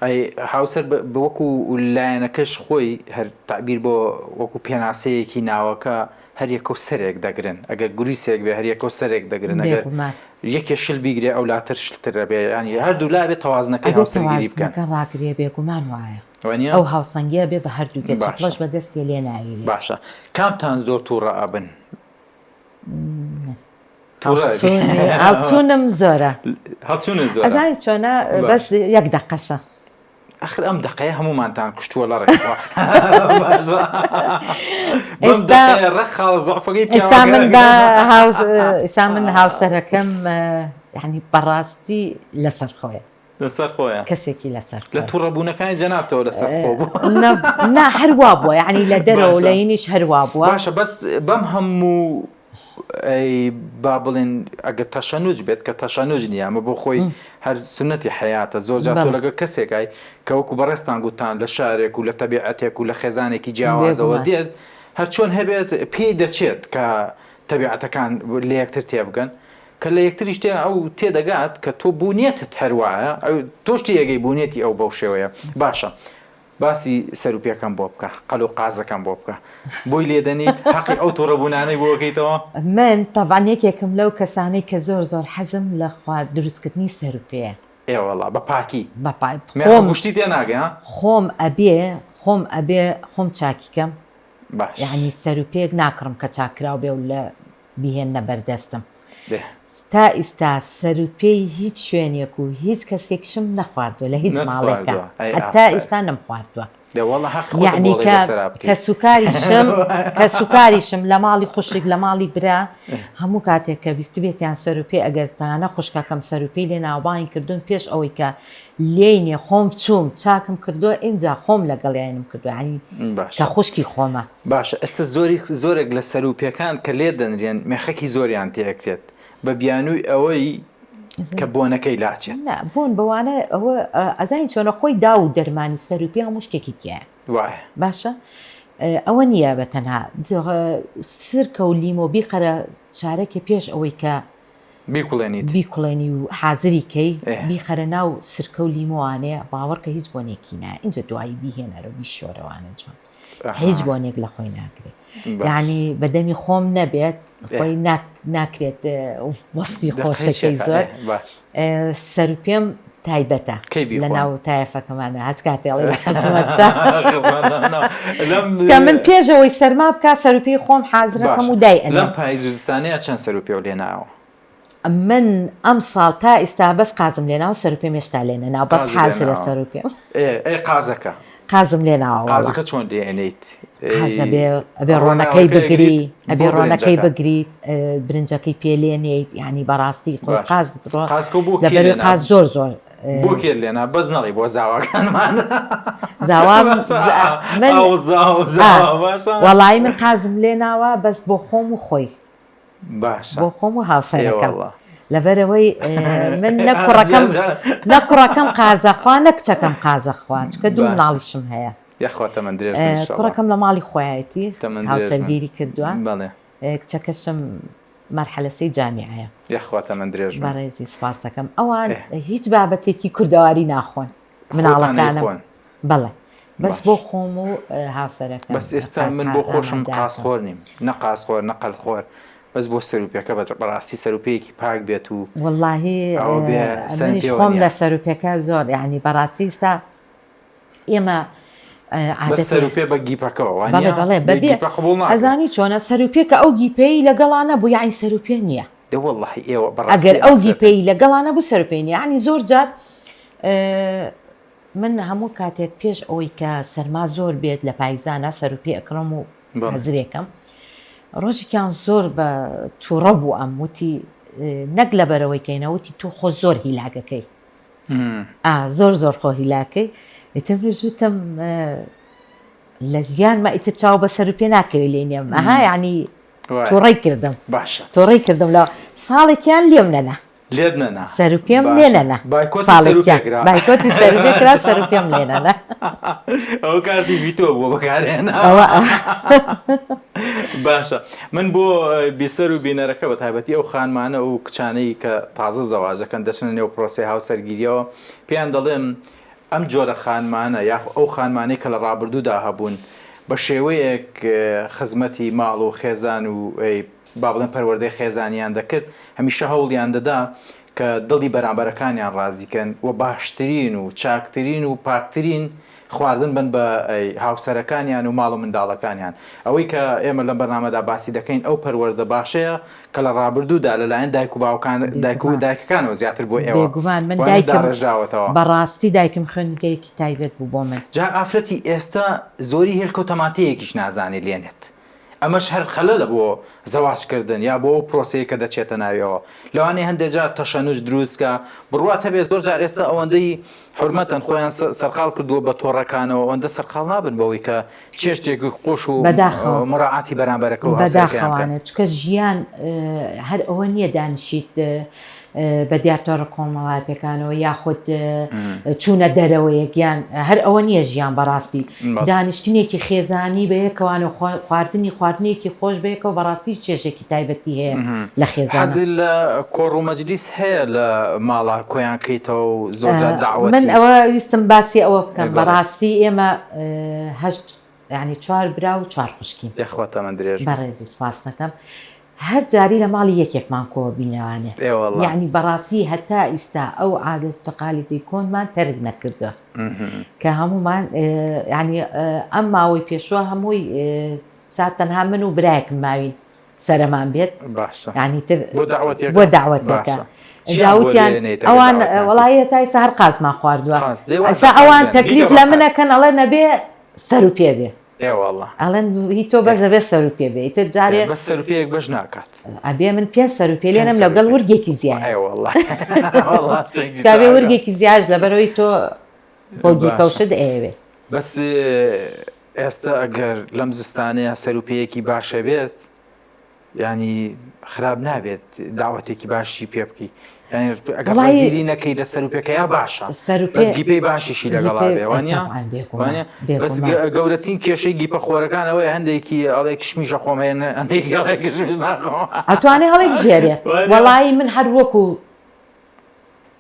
ئەی هاوسەر بوەکو لایەنەکەش خۆی هەر تعبیر بۆ وەکو پێناسەیەکی ناوەکە هەر یەکە سەرێک دەگرن ئەگەر گوریسێک بێ هەر یەکە سەرێک دەگرن ئەگەر یەکێ شل بیگرێ ئەو لاتر شلترە بێ ینی هەردوو لا بێت تەوازنەکەی هاوسەرگیری بکەن ڕاگرێ بێگومان وایە ئەو هاوسەنگیە بێ بە هەردووکە چڵەش بە دەستی لێ ناگیری. باشە کامتان زۆر تووڕە ئابن؟ هەڵچوونم زۆرە هەڵچوونە زۆر ئەزای چۆنە بەس یەک دەقەشە ئەخر ئەم دقەیە هەمومانتان کوشتووە لە ڕێخاڵ زۆفەکەی ئێستا من هاوسەرەکەم یعنی بەڕاستی لەسەر خۆیە لەسەر خۆیە کەسێکی لەسەر لە تووڕەبوونەکانی جەنابتەوە لەسەر خۆ بوو نا هەروا بووە یعنی لە دەرەوە لەینیش هەروا بووە. باشە بەس بەم هەموو با بڵێن ئەگە تەشەنوج بێت کە تەشەنوج نییە ئەمە بۆ خۆی هەر سنەتی حیاتە زۆر جار تۆ لەگە کەسێکای کە وەکو بەڕێستان گوتان لە شارێک و لە تەبیعەتێک و لە خێزانێکی جیاوازەوە دێت هەر چۆن هەبێت پێی دەچێت کە تەبیعەتەکان لە یەکتر تێبگەن کە لە یەکتریش تێ ئەو تێدەگات کە تۆ بوونیێتت هەروایە تۆ شتی یەگەی بوونیەتی ئەو بەو شێوەیە. باشە باسی سەروپیەکەم بۆ بکە قەل و قازەکەم بۆ بکە بۆی لێدەنیت حەقی ئەو تووڕەبوونانەی بۆکەیتەوە. من تەڤان یەکێکم لەو کەسانەی کە زۆر زۆر حەزم لە خوارد دروستکردنی سەروپەیە. ئێوەڵا بە پاکی گوشتی تێ ناگە خۆم خۆم چاکیکەم باش یعنی سەروپەیەک ناکڕم کە چاکرااو بێ و لە بیهێنە بەردەستم. تا ئیستا سەروپەی هیچ شوێنێک و هیچ کەسێکشم نەخواردووە لە هیچ ماڵێکە تا ئیستا نەم خواردووە. یعنی کە سوکاریشم لە ماڵی خوشک لە ماڵی برا هەموو کاتێک کە بیست بێتیان سەروپێ ئەگەر تانە خوشکەکەم سەروپەی لێ ناوبانی کردوون پێش ئەوەی کە لێنێ خۆم چووم چاکم کردووە اینجا خۆم لەگەڵیانم کردو ینی کە خوشکی خۆمە. باشە ئێستا زۆرێک لە سەروپیەکان کە لێ دەنرێن مێخەکی زۆریان تێکرێت بە بیانووی ئەوەی کە بۆنەکەی لاچێت بۆن بەوانە ئەوە ئەزانین چۆنە خۆی دا و دەرمانی سەروپی هەموو شتێکی تایە وایە. باشە ئەوە نییە بە تەنها سرکە و لیمۆ بیقەرە چارەکە پێش ئەوەی کە بیکوڵێنی و حازریکەی بیخەرە ناو سرکە و لیمۆوانەیە باوەڕکە هیچ بۆنێکی نایە اینجا دوایی بیهێنەرە بیشۆرەوانە جوان هیچ بۆنێک لە خۆی ناکرێت یعنی بەدەمی خۆم نەبێت خۆی ناکرێت وەسفی خۆشەکەی زۆر. سەروپێم تایبەتە لە ناو تایەفەکەمانە هەچ کاتێڵی کە من پێشەوەی سەرما بکە سەروپی خۆم حازرەکەم و دای لەم پاییزستانەیە چەند سەروپێ و لێناوە؟ من ئەم ساڵ تا ئێستا بەس قازم لێناوە سەروپێم هێشتا لێنەناو بەس حازرە سەروپێم قازەکە قازم لێناوە قازەکە چۆن دێنیت ئەبێ ڕۆنەکەی بگریت ئەبێ ڕۆنەکەی بگریت برنجەکەی پێلێنیت ینی بەڕاستی لەبەر قاز زۆر زۆر بۆ کێ لێنا بەس نەڵی بۆ زاواکانمان زاوام وەڵی من قازم لێناوە بەس بۆ خۆم و خۆی باشە بۆ خۆم و هاوسەرەکەم لەبەرەوەی من نەکوڕەکەم قازەخوا نە کچەکەم قازەخوا چکە دوو مناڵیشم هەیە کوڕەکەم لە ماڵی خۆیەتی هاوسەرگیری کردووە کچەکەشم مەرحەلەسەی جامیعەیە بەڕێزی سوپاس دەکەم ئەوان هیچ بابەتێکی کوردەواری ناخۆن مناڵەکانم بەڵێ بەس بۆ خۆم و هاوسەرەکەم بەس ئێستا من بۆ خۆشم قازخۆر نیم نە قازخۆر نە قەلخۆر بەس بۆ سەروپیەکە بەڕاستی سەروپەیەکی پاک بێت و وەڵاهی منیش خۆم لە سەروپیەکە زۆر یعنی بەڕاستی سا ئێمە سەروپێ بە گیپەکەەوە ئەزانی چۆنە سەروپێکە ئەو گیپەی لەگەڵانە بوو یعنی سەروپێ نییە ئەگەر ئەو گیپەی لەگەڵانە بوو سەروپێ نیە ینی زۆر جار من هەموو کاتێک پێش ئەوەی کە سەرما زۆر بێت لە پاییزانە سەروپێ ئەکڕم و حەزرێکم ڕۆژێکیان زۆر بە تووڕە بوو ئەم وتی نەک لەبەرەوەی کەینەوتی تو خۆ زۆر هیلاگەکەی زۆر زۆر خۆ هیلاکەی ئتەژوتم لە ژیانمە ئیتر چاو بە سەروپێ ناکەوێت لێنێم ئەها یعنی تووڕی کردم باشە تووڕی کردم لە ساڵێکیان لێم نەنا لێت نەنا سەرپێم لێنەنا بایکۆتی سەرپێکرا سەرپێم لێنەنا ئەو کارتی ڤیتۆ بووە بەکارهێنا باشە من بۆ بیسەر و بینەرەکە بە تایبەتی ئەو خانمانە و کچانەی کە تازە زەواژەکەن دەچنە نێو پرۆسی هاوسەرگیریەوە پێیان دەڵێم ئەم جۆرە خانمانە یاخ ئەو خانمانەی کە لە ڕابردوودا هەبوون بە شێوەیەک خزمەتی ماڵ و خێزان و با بڵێن پەروەردەی خێزانیان دەکرد هەمیشە هەوڵیان دەدا کە دڵی بەرامبەرەکانیان ڕازیکەن و باشترین و چاکترین و پاکترین خواردن بن بە هاوسەرەکانیان و ماڵ و منداڵەکانیان ئەوەی کە ئێمە لەم بەرنامەدا باسی دەکەین ئەو پەروەردە باشەیە کە لە ڕابردوودا لەلایەن دایک و باوکان دایک و دایکەکانەوە زیاتر بۆ ئێوە بێگومان من دایکم ڕژداوەتەوە بەڕاستی دایکم خوێندنگەیەکی تایبەت بوو بۆ من جا ئافرەتی ئێستا زۆری هێلکە تەماتەیەکیش نازانێ لێنێت ئەمەش هەر خەلەلە بۆ زەواجکردن یا بۆ ئەو پرۆسەیە کە دەچێتە ناویەوە لەوانەیە هەندێک جار تەشەنوش دروستکە بڕواتە بێت زۆر جار ئێستا ئەوەندەی حرمەتەن خۆیان سەرقال کردووە بە تۆڕەکانەوە ئەوەندە سەرقال نابن بەوەی کە چێشتێکی قوش و مڕاعاتی بەرامبەرەکە و بەداخەوانێت چکە ژیان هەر ئەوە نییە دانیشیت بە دیارتۆڕە کۆمەڵاتەکانەوە یاخود چوونە دەرەوەیەکیان هەر ئەوە نییە ژیان بەڕاستی دانیشتنێکی خێزانی بەیەکەوان و خواردنێکی خۆش بەیەکەوە بەڕاستی چێژێکی تایبەتی هەیە لە خێزان حەزی لە کۆڕ و مەجلیس هەیە لە ماڵا کۆیانکەیتەوە و زۆرجار داوەتی من ئەوە ویستم باسی ئەوە بکەم بەڕاستی ئێمە هەشت ینی 4 برا و 4 خوشکین دەخواتە من درێژ بەڕێزی سپاس دەکەم هەر جاری لە ماڵی یەکێکمان کۆ بینەوانێت یعنی بەڕاستی هەتا ئیستا ئەو عادەت و تەقالیدی کۆنمان تەرک نەکردووە کە هەمومان ینی ئەم ماوەی پێشوە هەمووی سات تەنها من و برایەکم ماوین سەرەمان بێت ینی بۆ داوەتەکە داوتیان ئەوان وەڵی هەتا ئێستا هەر قازمان خواردووە ئەستا ئەوان تەکلیف لە منەکەن ئەڵێ نەبێ سەر و پێ بێ ئەڵەن هی تۆ بەزە بێت سەر و پێ بێ ئیتر جارێ بە سەر و پێیەک بەش ناکات ئەبێ من پێ سەر و پێ لێنم لەگەڵ ورگێکی زیاد بێ ورگێکی زیاد لەبەرەوەی تۆ بۆگی کەوشت ئەوێت بەس ئێستا ئەگەر لەم زستانەیە سەر و پێیەکی باشە بێت ینی خراپ نابێت داوەتێکی باشی پێ بکەی ئەگەر ڕازیری نەکەی لە سەر و پێکەیە باشە بەس گیپەی باشیشی لەگەڵا بێ وانە بەس گەورەترین کێشەی گیپە خۆرەکانەوەی هەندێکی ئەڵێ کشمیشە خۆم ئەتوانێ هەڵێک ژێرێت وەڵی من هەر وەکو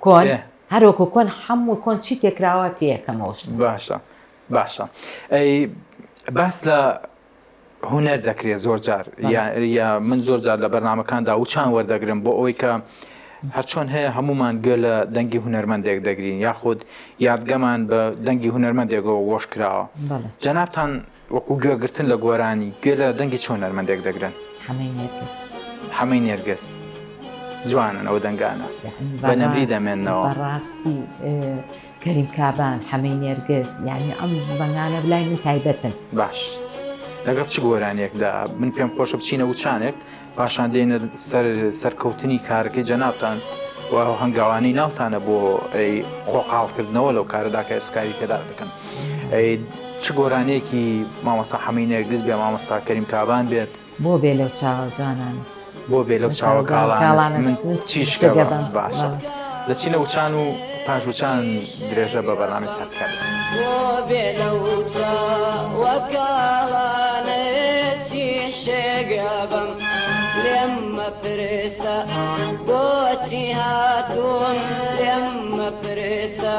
کۆن هەروەکو کۆن هەموو کۆن چی تێکراوە تێکەمەوەش باشە ئەی باس لە هونەر دەکرێت زۆر جار یا من زۆر جار لە بەرنامەکاندا و چان وەردەگرم بۆ ئەوەی کە هەرچۆن هەیە هەمومان گوێ لە دەنگی هونەرمەندێک دەگرین یاخود یادگەمان بە دەنگی هونەرمەندێکەوە وەش کراوە جەنابتان وەکو گوێگرتن لە گۆرانی گوێ لە دەنگی چۆن هونەرمەندێک دەگرن هەمەی نێرگس جوانن ئەو دەنگانە بە نەبری دەمێننەوە بەڕاستی کەریم کابان هەمەی نێرگس یعنی ئەم بەنگانە بلای من تایبەتن باش لەگەڵ چ گۆرانێکدا من پێم خۆشە بچینە وچانێک پاشان دێنە سەرکەوتنی کارەکەی جەنابتان و هەنگاوانی ناوتانە بۆ خۆقاڵکردنەوە لەو کارەدا کە ئێسکاری تێدا دەکەن چ گۆرانەیەکی مامۆستا هەمەی نێرگس بێ مامۆستا کەریم کابان بێت بۆ بێ لەو چاوە جوانان بۆ بێ لەو چاوە کاڵان من چیشکە باشە دەچینە وچان و پاش وچان درێژە بە بەرنامی سەرکەر بۆ بێ لەو چاوە کاڵانێت چیشێگەبم لێم مەپرسە بۆچی هاتووم لێم مەپرسە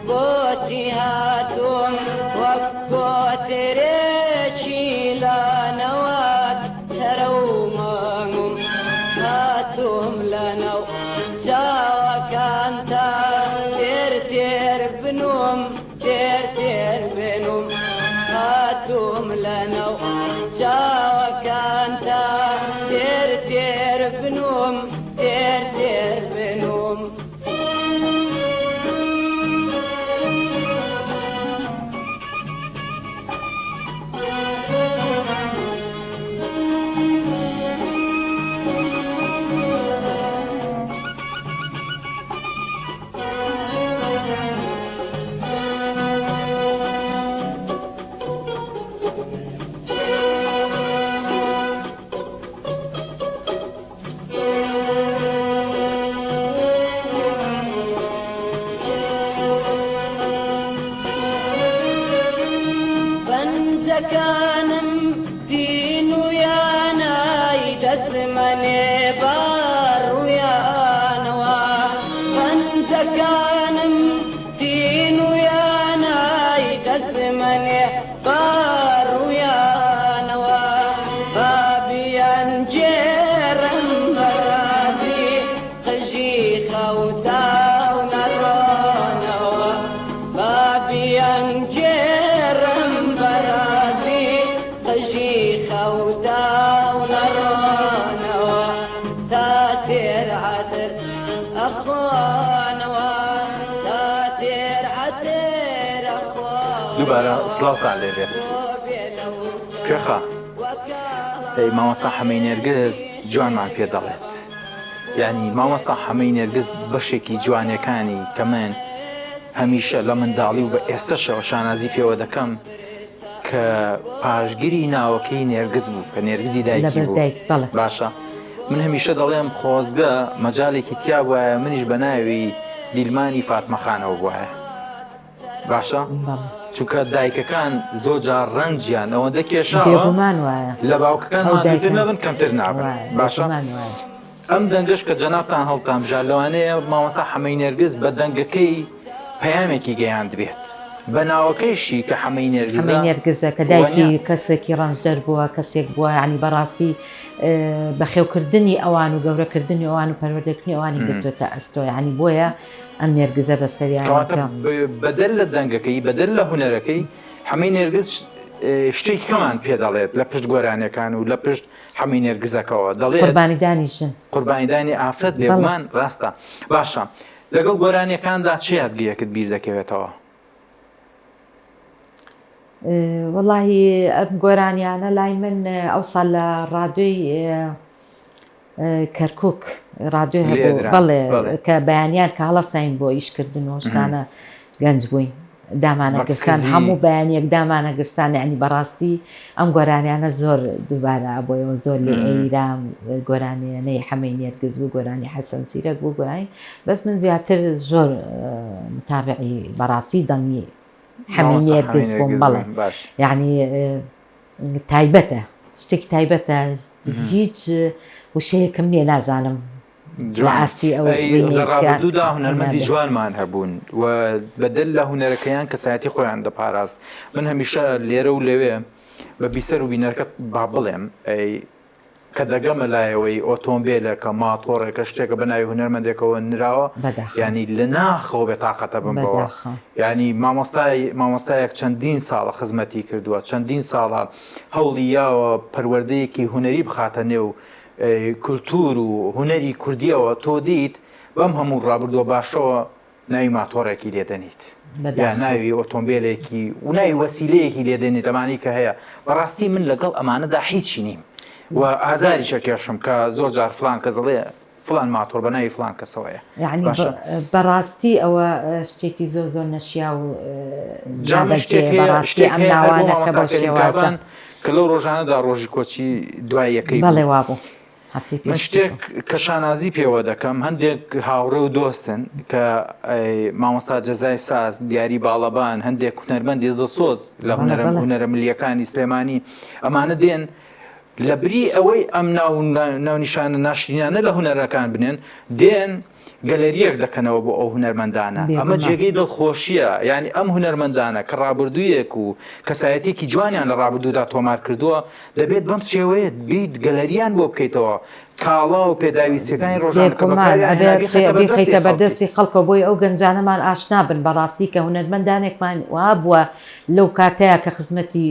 بۆچی هاتووم وەک کۆترێکی لانەواز تەرە و مانگم هاتووم لەنەو چاوەکانتا تێر بنوم تێر بنوم هاتووم لەنەو چاوەکانتا تێر بنوم تێر بنوم دەسمەنێ بەڕوویانەوە پەنجەکانم تین و یانای دەسمەنێ بەڕوویانەوە بابیان گێڕم بەڕازی قژی خەوتا و نەڕۆنەوە بابیان گێڕم بەڕازی قژی خەوتا و نەڕۆنەوە تا تێر عەتر ئەخۆنەوە تا تێر عەتر ئەخۆنەوە دووبارە سڵاوتان لێبێت کوێخە ئەی مامۆستا حەمەی نێرگز جوانمان پێ دەڵێت یعنی مامۆستا حەمەی نێرگز بەشێکی جوانەکانی کە من هەمیشە لە منداڵی و بە ئێستاشەوە شانازی پێوە دەکەم کە پاشگیری ناوەکەی نێرگز بوو کە نێرگزی دایکی بوو باشە من هەمیشە دەڵێم خۆزگە مەجالێکی تیا وایە منیش بە ناوی دیلمانی فاتمەخانەوە بووایە باشە چونکە دایکەکان زۆر جار ڕەنجیان ئەوەندە کێشاوە لە باوکەکانمان دوتر نەبن کەمتر نابن باشە ئەم دەنگش کە جەنابتان هەڵتان بژار لەوانەیە مامۆستا حەمەی نێرگز بە دەنگەکەی پەیامێکی گەیاند بێت بە ناوەکەیشی کە حەمەی نێرگزە کە دایکی کەسێکی ڕەنجدەر بووە کەسێک بووە ینی بەڕاستی بەخێوکردنی ئەوان و گەورەکردنی ئەوان و پەروەردەکردنی ئەوانی گرتوۆتە ئەستۆ ینی بۆیە ئەم نێرگزە بەسەریان بەدەل لە دەنگەکەی بەدەل لە هونەرەکەی حەمەی نێرگز شتێکی کەمان پێ دەڵێت لە پشت گۆرانەکان و لە پشت حەمەی نێرگزەکەەوە دەڵێت قوربانیدانیشن قوربانیدانی ئافرەت بێگومان ڕاستە باشە لەگەڵ گۆرانیەکاندا چه یادگیەکەت بیر دەکەوێتەوە؟ وەڵاهی ئەم گۆرانیانە لای من ئەو ساڵ لە ڕادیۆی کەرکووک ڕادیۆ هەبوو بەڵێ کە بەیانیان کە هەڵەساین بۆ ئیشکردن و شتانە گەنج بووین دامانەگرستان هەموو بەیانیەک دامانەگرستان یعنی بەڕاستی ئەم گۆرانیانە زۆر دووبارە بۆیەوە زۆر لێ ئەیرام گۆرانیانەی حەمەی نێرگز و گۆرانی حەسەن سیرەک بوو گۆرانی بەس من زیاتر زۆر متابعی بەڕاستی دەنگی حەمەی نێرگز بووم بەڵێ یعنی تایبەتە شتێکی تایبەتە هیچ وشەیەکم لێ نازانم لە ڕابردوودا هونەرمەندی جوانمان هەبوون و بەدەل لە هونەرەکەیان کەسایەتی خۆیان دەپاراست من هەمیشە لێرە و لەوێ بە بیسەر و بینەرەکەت با بڵێم کە دەگەمە لایەوەی ئۆتۆمبیلە کە ماتۆڕێکە شتێکە بە ناوی هونەرمەندێکەوە نراوە ینی لە ناخەوە بێتاقەتە بم بەوە ینی مامۆستایەک چەندین ساڵە خزمەتی کردووە چەندین ساڵە هەوڵی یاوە پەروەردەیەکی هونەری بخاتە نێو کولتور و هونەری کوردیەوە تۆ دیت بەم هەموو ڕابردووە باشەوە ناوی ماتۆڕێکی لێدەنیت یا ناوی ئۆتۆمبیلێکی و ناوی وەسیلەیەکی لێدەنیت ئەمانی کە هەیە بەڕاستی من لەگەڵ ئەمانەدا هیچی نیم و ئازاری شەکێشم کە زۆر جار فلان کەس دەڵێ فلان ماتۆر بە ناوی فلان کەسەوەیە یعنی بەڕاستی ئەوە شتێکی زۆر زۆر نەشیا و کە لەو ڕۆژانەدا ڕۆژی کۆچی دواییەکەی بەڵێ وابوو من شتێک کە شانازی پێوە دەکەم هەندێک هاوڕێ و دۆستن کە مامۆستا جەزای ساز دیاری باڵەبان هەندێک هونەرمەندی دڵسۆز لە هونەرە ملیەکانی سلێمانی ئەمانە دێن لە بری ئەوەی ئەم ناونیشانە ناشرینانە لە هونەرەکان بنێن دێن گەلەریەک دەکەنەوە بۆ ئەو هونەرمەندانە ئەمە جێگەی دڵخۆشیە یعنی ئەم هونەرمەندانە کە ڕابردوویەک و کەسایەتێکی جوانیان لە ڕابردوودا تۆمار کردووە دەبێت بەم شێوەیە بیت گەلەریان بۆ بکەیتەوە کاڵا و پێداویستەکانی ڕۆژانەکە بەکارخیتە بەردەستی خەڵکە بۆی ئەو گەنجانەمان ئاشنا بن بەڕاستی کە هونەرمەندانێکمان وا بووە لەو کاتەیە کە خزمەتی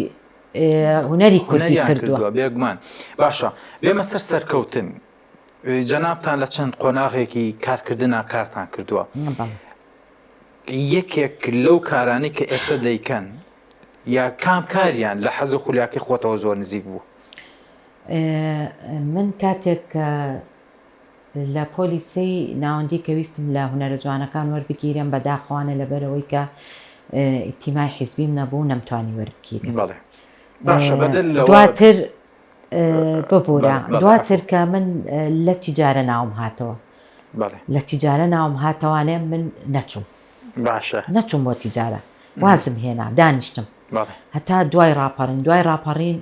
هونەری کوردی کردووە بێگومان باشە بێمە سەرکەوتن جەنابتان لە چەند قۆناغێکی کارکردنا کارتان کردووە یەکێک لەو کارانی کە ئێستا دەیکەن یا کام کاریان لە حەز و خولیاکی خۆتەوە زۆر نزیک بوو من کاتێک لە پۆلیسی ناوەندی کە ویستم لە هونەرە جوانەکان وەربگیرم بەداخوانە لەبەرەوەی کە ئیتیمای حیزبیم نەبوو نەمتوانی وەربگیرم دواتر ببوورە دواتر کە من لە تیجارە ناوم هاتەوە لە تیجارە ناوم هاتەوانێ من نەچوم باشە نەچوم بۆ تیجارە وازم هێنا دانیشتم هەتا دوای ڕاپەڕین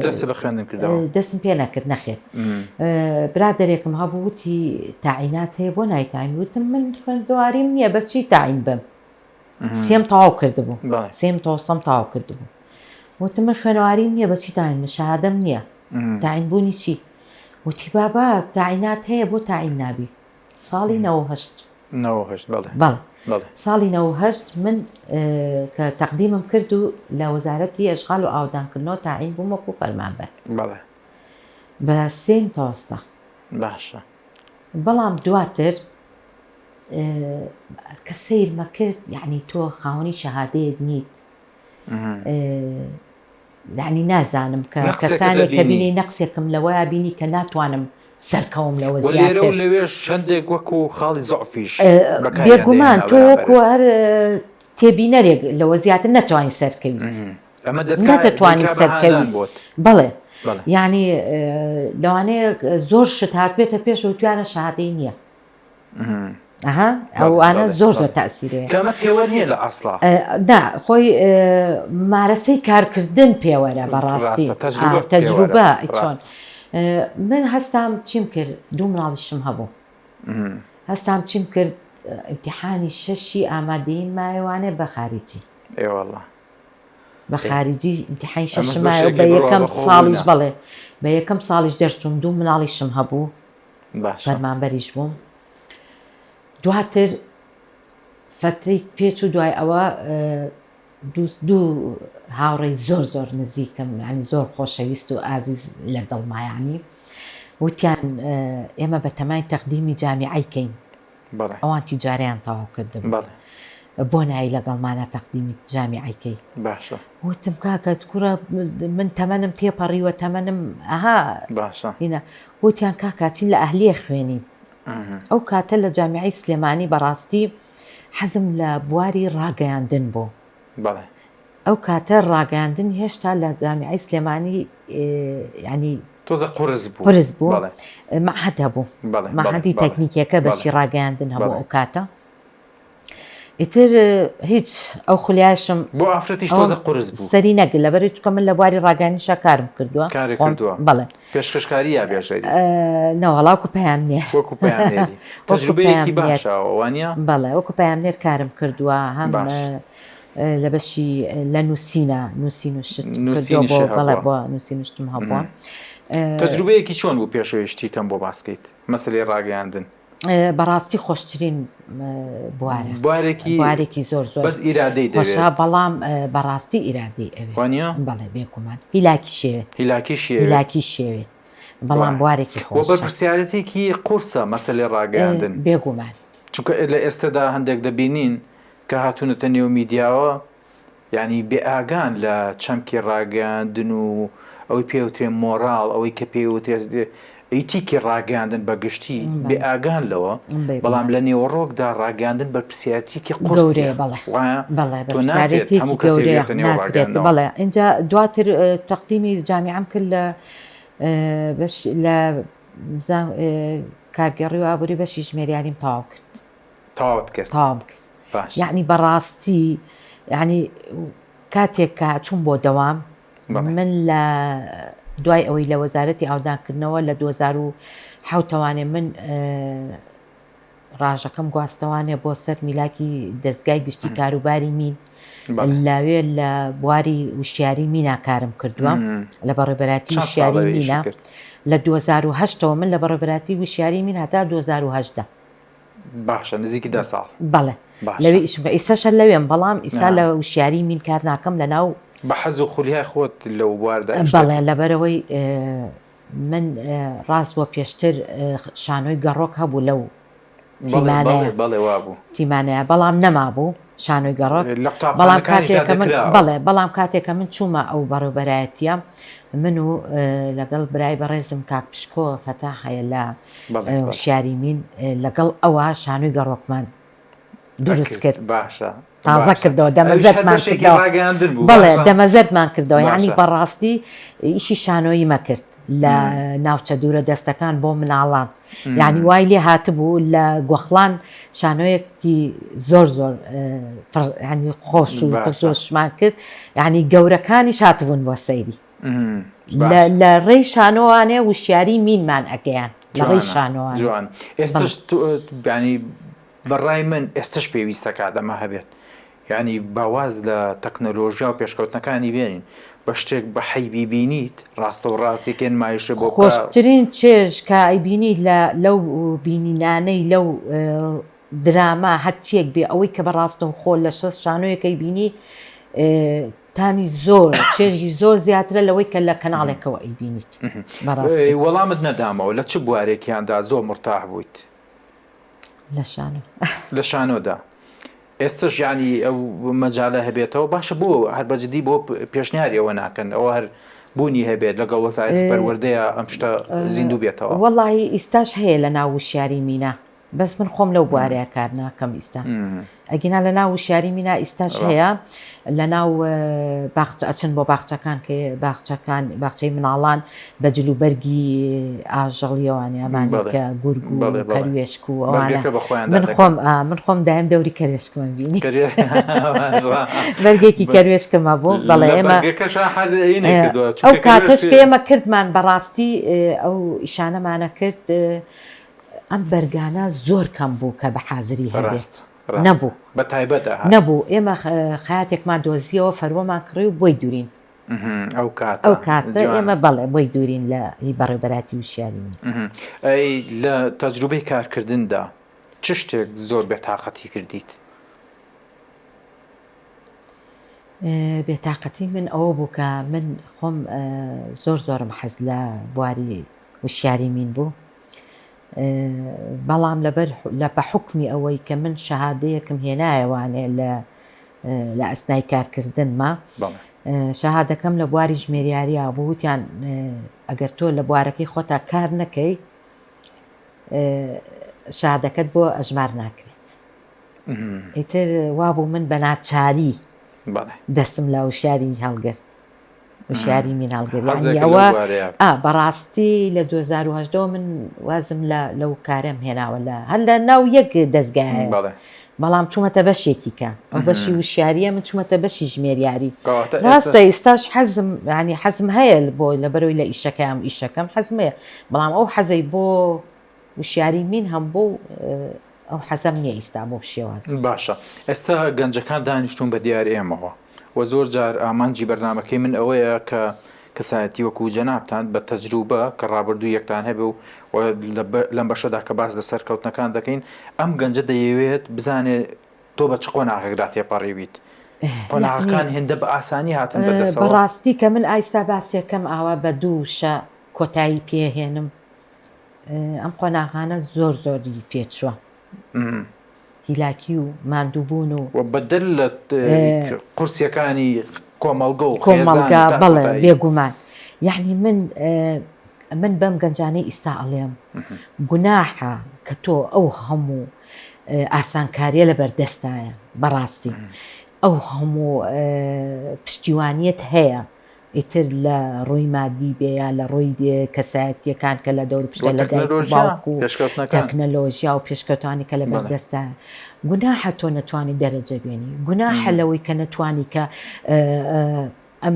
دەست بە خوێندن کردەوە دەستم پێ نەکرد نەخێت برادێکم هەبوو وتی تاعینات هەیە بۆ نایتاین وتم من خوێندەواریم نییە بەچی تاعین بم سێم تەواو کردبوو سێم تۆسەم تەواو کردبوو وتم من خوێنەواریم نییە بەچی تاین من شەهادەم نییە تاعین بوونی چی وتی بابا تاعینات هەیە بۆ تاعین نابی ساڵی 98 بەڵێ ساڵی 98 من کە تەقدیمم کرد و لە وەزارەتی ئەشغال و ئاودانکردنەوە تاعین بووم وەکو فەرمانبەر بە سێم تۆستە باشە بەڵام دواتر کە سیرمە کرد یعنی تۆ خاوەنی شەهادەیەک نیت یعنی نازانم کە کەسانێک کە بینی نەقسێکم لەوەیە بینی کە ناتوانم سەرکەوم لەوە زیاتر لەوێ شەندێک وەکو خاڵی زۆعفیش بێگومان تۆ وەکو هەر تێبینەرێک لەوە زیاتر نەتوانین سەرکەوی نەتوانین سەرکەوی بەڵێ یعنی لەوانەیە زۆر شت هاتبێتە پێش و توانە شەهادەی نییە ئەوانە زۆر تاسیرەیە کەمە پێوە نییە لە ئەسڵا خۆی مارەسەی کارکردن پێوەرە بەڕاستی تەجروبە چۆن من هەستام چیم کرد دوو مناڵیشم هەبوو هەستام چیم کرد ئیمتیحانی شەشی ئامادەیی مایوانێ بە خارجی بە خارجی ئیمتیحانی شەش مایە بە یەکەم ساڵیش بەڵێ بە یەکەم ساڵیش دەرچووم دوو مناڵیشم هەبوو فەرمانبەریش بووم دواتر فترەی پێچ و دوای ئەوە دوو هاوڕێی زۆر نزیکم ینی زۆر خۆشەویست و ئازیز لەگەڵمایانی وتیان ئێمە بە تەمای تەقدیمی جامیعەیکەین ئەوان تیجاریان تەواو کردبوو بۆ نایی لەگەڵمانە تەقدیمی جامیعەیکەی باشە وتم کاکە کوڕە من تەمەنم تێپەڕیوە تەمەنم باشە هینە وتیان کاکاتین لە ئەهلیە خوێنین ئەو کاتە لە جامیعەی سلێمانی بەڕاستی حەزم لە بواری ڕاگەیاندن بوو ئەو کاتە ڕاگەاندن هێشتا لە جامیعەی سلێمانی ینی تۆزە قورس بوو مەعهەد هەبوو مەعهەدی تەکنیکیەکە بەشی ڕاگەیاندن هەبوو ئەو کاتە ئیتر هیچ ئەو خولیاشم بۆ ئافرەتیش تۆزە قورس بوو سەری نەگرت لەبەر چکە من لە بواری ڕاگەاندنیشا کارم کردووە بەڵێ پێشکەشکاری یا بێژەری نەوەڵاوکو پەیام نێر وەکو پەیامنێری تەجروبەیەکی باشە وانە بەڵێ وەکو پەیامنێر کارم کردووە هەم لە بەشی لە نووسینە بەڵێ بۆ نووسینشتم هەبووە تەجروبەیەکی چۆن بوو پێشەویستی کەم بۆ باسکەیت مەسەلەی ڕاگەیاندن بەڕاستی خۆشترین بوارێکی زۆر بەس ئیرادەی خۆشە بەڵام بەڕاستی ئیرادەی ئەوێ بەڵێ بێکومان هیلاکی شێوێت بەڵام بوارێکی خۆش بە پرسیارەتێکی قورسە مەسەلەی ڕاگەیاندن بێگومان چونکە لە ئێستادا هەندێک دەبینین کە هاتوونەتە نێو میدیاوە یعنی بێئاگان لە چەمکی ڕاگەیاندن و ئەوەی پێوترێ مۆراڵ ئەوەی کە پێوترێ ئەیتیکی ڕاگەاندن بەگشتی بێئاگان لەوە بەڵام لە نێوەڕۆکدا ڕاگەاندن بەرپرسیارەتێکی قورسێ بەڵێ اینجا دواتر تەقدیمی جامیعەم کرد لە کارگەڕی و ئابووری بەشی ژمێریانیم تەواو کرد یعنی بەڕاستی یعنی کاتێک کە چوون بۆ دەوام من لە دوای ئەوەی لە وەزارەتی ئاودانکردنەوە لە 2007 من ڕاژەکەم گواستەوانێ بۆ سەر میلاکی دەستگای گشتی کاروباری مین لاوێ لە بواری وشیاری مینا کارم کردووە لە بەڕێبەراتی وشیاری مینا لە 2008ەوە من لە بەڕێبەراتی وشیاری مین هەتا 2010 باشە نزیکی 10 ساڵ بەڵێ لەوێ ئیسەشە لەوێم بەڵام ئیسا لە وشیاری مین کار ناکەم لە ناو بە حەز و خولیای خۆت لەو بواردا بەڵێ لەبەرەوەی من ڕاست بۆ پێشتر شانۆی گەڕۆک هەبوو لەو تیمانەیە بەڵام نەمابوو شانۆی گەڕۆک بەڵام کاتێکە من چوومە ئەو بەڕێوەبەرایەتیە من و لەگەڵ برای بەڕێزم کاک پشکۆ فەتاحەیە لە وشیاری مین لەگەڵ ئەوە شانۆی گەڕۆکمان دروست کرد باشە تازە کردەوە دەمەزەتمان کردەوە بەڵێ دەمەزەتمان کردەوە یعنی بەڕاستی ئیشی شانۆیی مەکرد لە ناوچە دوورە دەستەکان بۆ مناڵان یعنی وای لێ هاتبوو لە گوەخڵان شانۆیەکی زۆر ینی خۆش و خۆشمان کرد یعنی گەورەکانیش هاتبوون بۆ سەیری لە ڕێی شانۆوانێ وشیاری مینمان ئەگەیان لە ڕێی شانۆوان جوان ئێستش ینی بەڕای من ئێستش پێویستە کاتەمە هەبێت ینی باواز لە تەکنۆلۆژیا و پێشکەوتنەکانی بێنین بە شتێک بە حەیبی بینیت ڕاستە و ڕاستیکەن مایشە بۆ خۆشترین چێژ کە ئەیبینیت لەو بینینانەی لەو دراما هەرچیەک بێ ئەوەی کە بەڕاستە و خۆ لە شەش شانۆیەکەی بینی تامی زۆر چێژی زۆر زیاترە لەوەی کە لە کەناڵێکەوە ئەیبینیت وەڵامت نەدامەوە لە چ بوارێکیاندا زۆر مرتاح بوویت لە شانۆدا ئێستش ینی ئەو مەجاالە هەبێتەوە باشە بۆ هەر بەجددی بۆ پێشنیاری ئەوە ناکەن ئەوە هەر بوونی هەبێت لەگەڵ وەزارەتی پەروەردەیە ئەم شتە زیندوو بێتەوە وەڵی ئیستاش هەیە لە ناو وشیاری مینە بەس من خۆم لەو بوارەیە کار ناکەم ئیستا ئەگینا لە ناو وشیاری مینا ئیستاش هەیە لە ناو ئەچن بۆ باخچەکان کە باخچەی مناڵان بە جلوبەرگی ئاژەڵیەوانێ ئەمانکە گورگ و کەروێشک و من خۆم دایم دەوری کەروێشکمە بینی بەرگێکی کەروێشکمە بوو بەڵێ ئێمە ئەو کاتەش کە ئێمە کردمان بەڕاستی ئەو ئیشانەمانە کرد ئەم بەرگانە زۆر کەم بوو کە بە حازری هەبێت نەبوو بە تایبەت نەبوو ئێمە خەیاتێکمان دۆزیەوە فەرۆمان کڕی و بۆی دوورین ئەو کاتە ئێمە بەڵێ بۆی دوورین لە بەڕێبەراتی وشیاری لە تەجروبەی کارکردندا چ شتێک زۆر بێتاقەتی کردیت؟ بێتاقەتی من ئەوە بوو کە من خۆم زۆرم حەز لە بواری وشیاری مین بوو بەڵام لە بە حکمی ئەوەی کە من شەهادەیەکم هێنایەوانێ لە ئەسنای کارکردنمە شەهادەکەم لە بواری ژمێریاریە بوو وتیان ئەگەر تۆ لە بوارەکەی خۆتا کار نەکەی شەهادەکەت بۆ ئەژمار ناکرێت ئیتر وابوو من بە ناچاری دەستم لە وشیاری هەڵگرت وشیاری مین هەڵگرەوە بەڕاستی لە 2010 من وازم لەو کارم هێناوە هەر لە ناو یەک دەستگای بەڵام چوومەتە بەشێکی کە ئەو بەشی وشیاریە من چوومەتە بەشی ژمێریاری ڕاستە ئێستاش حەزم هەیە بۆ لە بەرەوەی لە ئیشەکەم ئیشەکەم حەزمەیە بەڵام ئەو حەزەی بۆ وشیاری مین هەم بۆ ئەو حەزم نییە ئیستا بۆ شێواز باشە ئێستا گەنجەکان دانیشتون بە دیاری ئێمەوە و زۆر جار ئامانجی بەرنامەکەی من ئەوەیە کە کەسایەتی وەکو جەنابتان بە تەجروبە کە ڕابردوو یەکتان هەبێ و لەم بەشەدا کە باس لە سەرکەوتنەکان دەکەین ئەم گەنجە دەیەوێت بزانێت تۆ بە چ قۆناغێکدا تێپەڕێویت قۆناغەکان هێندە بە ئاسانی هاتن بەدەستەوە بەڕاستی کە من ئایستا باسیەکەم ئاوا بە دووشە کۆتایی پێهێنم ئەم قۆناغانە زۆری پێچووە هیلاکی و ماندووبوون و بەدل لە قورسیەکانی کۆمەڵگە و کۆمەڵگا بەڵێ بێگومان یعنی من بەم گەنجانەی ئیستا ئەڵێم گوناحە کە تۆ ئەو هەموو ئاسانکاریە لە بەردەستایە بەڕاستی ئەو هەموو پشتیوانیت هەیە ئیتر لە ڕۆی مادی بێە لە ڕۆی کەسایەتیەکان کە لە دەور پشتە لە تەکنەلۆژیا و پێشکەوتانی کە لە بەردەستە گوناحە تۆ نەتوانی دەرەجە بێنی گوناحە لەوەی کە نەتوانی کە ئەم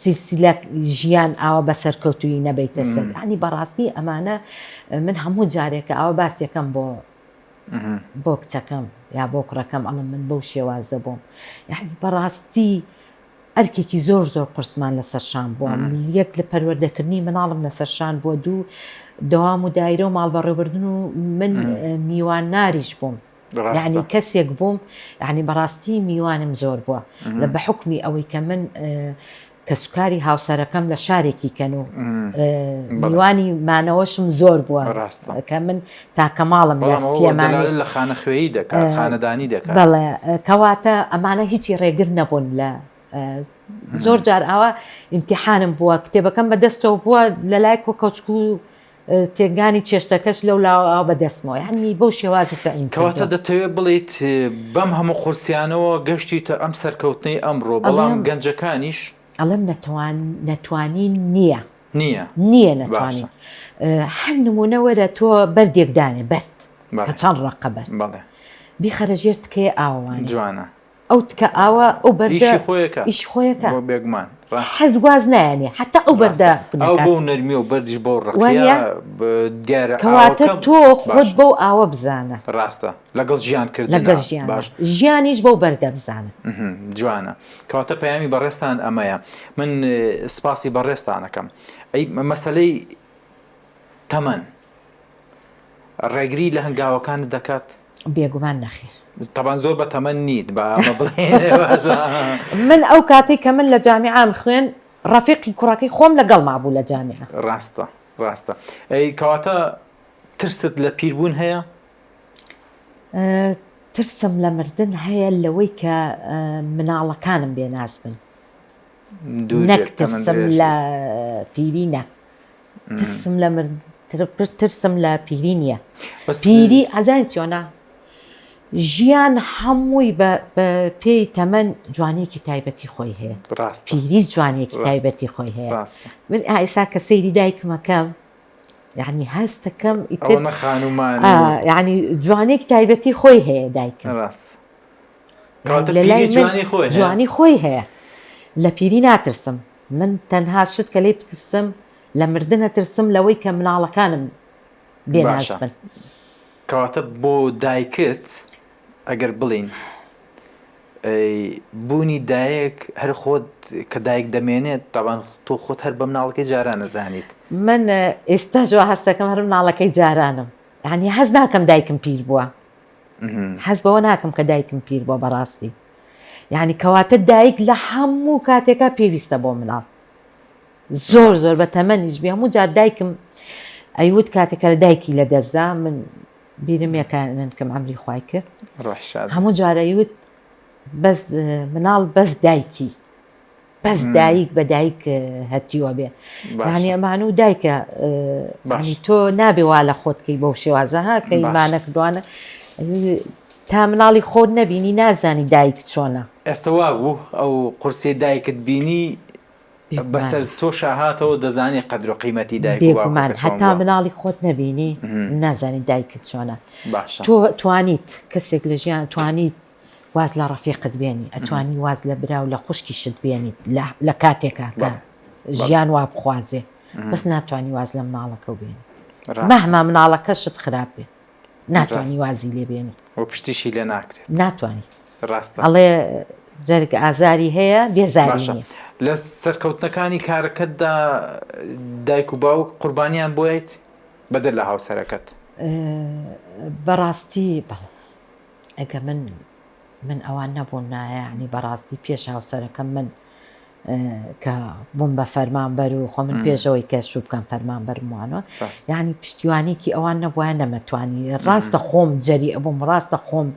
سیلسیلە ژیان ئاوە بەسەرکەوتوی نەبیتە سەر ینی بەڕاستی ئەمانە من هەموو جارێکە ئاوە باسیەکەم بۆ کچەکەم یا بۆ کوڕەکەم ئەڵم من بەو شێوازە بووم یعنی بەڕاستی ئەرکێکی زۆر قورسمان لەسەرشان بووە یەک لە پەروەردەکردنی مناڵم لەسەرشان بۆ دوو دەوام و دایرە و ماڵبەڕێوەبردن و من میوان ناریش بووم یعنی کەسێک بووم یعنی بەڕاستی میوانم زۆر بووە لە بە حکمی ئەوەی کە من کە سوکاری هاوسەرەکەم لە شارێکی کەن و میوانی مانەوەشم زۆر بووە کە من تاکە ماڵم لە خانە خوێیی دەکات خانەدانی دەکات بەڵێ کەواتە ئەمانە هیچی ڕێگر نەبوون لە زۆر جار ئاوا ئیمتیحانم بووە کتێبەکەم بەدەستەوە بووە لە لای کۆکەوچکو تێگانی چێشتەکەش لەو لاوە بەدەستمەوە یعنی بەو شێوازە سەعین کەواتە دەتەوێت بڵیت بەم هەموو قورسیانەوە گەشتیتە ئەم سەرکەوتنەی ئەمڕۆ بەڵام گەنجەکانیش ئەڵم نەتوانین نییە نەتوانین هەر نمونەوەرە تۆ بەردێکدانێ بەرد کە چەند ڕقە بەرد بیخەرەژێر تکەیە ئاوانە جوانە ئەو تکە ئاوە ئەو بەردە ئیشی خۆیەکە بێگومان هەرواز نایانێ حتا ئەو بەردە ئەو بۆ نەرمی و بەردیش بۆ ڕقیە دیارە کەواتە تۆ خۆت بەو ئاوە بزانە ڕاستە لەگەڵ ژیان کردن لەگەڵ ژیانیش بەو بەردە بزانە جوانە کەواتە پەیامی بەڕێستان ئەمەیە من سپاسی بەڕێستانەکەم ئەی مەسەلەی تەمەن ڕێگری لە هەنگاوەکانت دەکات بێگومان نەخێر تەبان زۆر بە تەمەن نیت بە ئەمە بڵێنێ باشە من ئەو کاتێک کە من لە جامیعام خوێن ڕەفیقی کوڕەکەی خۆم لەگەڵ مابوو لە جامیعە ڕاستە ئەی کەواتە ترست لە پیربوون هەیە ترسم لە مردن هەیە لەوەی کە مناڵەکانم بێناز بن نەک ترسم لە پیری نە ترسم لە پیری نییە پیری ئازان چۆنا ژیان هەمووی بە پێی تەمەن جوانێکی تایبەتی خۆی هەیە پیریز جوانێکی تایبەتی خۆی هەیە من ئایسا کە سەیری دایکمەکەم یعنی هەستەکەم یعنی جوانێکی تایبەتی خۆی هەیە دایکم جوانی خۆی هەیە لە پیری ناترسم من تەنها شت کە لێ بترسم لە مردنە ترسم لەوەی کە مناڵەکانم بێناز بن کەواتە بۆ دایکت ئەگەر بڵین بوونی دایک هەر خۆت کە دایک دەمێنێت تاوان تۆ خۆت هەر بە مناڵەکەی جاران نەزانیت من ئێستا ژۆ هەستەکەم هەر مناڵەکەی جارانم یعنی هەز ناکەم دایکم پیر بووە هەز بەوە ناکەم کە دایکم پیر بووە بەڕاستی یعنی کەواتە دایک لە هەموو کاتێکا پێویستە بۆ مناڵ زۆر بە تەمەنیش بێ هەموو جار دایکم ئەیوت کاتێکە لە دایکی لە دەستدا من بیرم یەکانکەم ئەمری خوای کرد هەموو جارەیوت بەس مناڵ بەس دایکی بەس دایک بە دایک هەتیوە بێ یعنی ئەمان و دایکە تۆ نابێ وا لە خۆتکەی بەو شێوازەها کە ئیمانە کردوانە تا مناڵی خۆت نەبینی نازانی دایک چۆنە ئێستا وا بوو ئەو قورسی دایکت بینی بەسەر تۆ شاهاتەوە دەزانی قەدر و قیمەتی دایک بێگومان هەتا مناڵی خۆت نەبینی نازانی دایکت چۆنە تۆ توانیت کەسێک لە ژیان توانیت واز لە ڕەفیقت بێنی ئەتوانی واز لە برا و لە خوشکی شت بێنیت لە کاتێکا کە ژیان وا بخوازێ بەس ناتوانانی واز لە مناڵەکە بێنی مەهما مناڵەکە شت خراپ بێ ناتوانانی وازی لێ بێنی و پشتیشی لێ ناکرێت ناتوانانی ڕاستە ئەڵێ جەرگ ئازاری هەیە بێزاری نیە لە سەرکەوتنەکانی کارەکەتدا دایک و باوک قوربانیان بۆیت بەدەر لە هاوسەرەکەت بەڕاستی ئەگە من ئەوان نەبوون نایە ینی بەڕاستی پێش هاوسەرەکەم من کە بووم بە فەرمانبەر و خۆ من پێشەوەی کە شوو بکەم فەرمانبەرموانەوە یعنی پشتیوانێکی ئەوان نەبووە نەمەتوانی ڕاستە خۆم جەری ئەبووم ڕاستە خۆم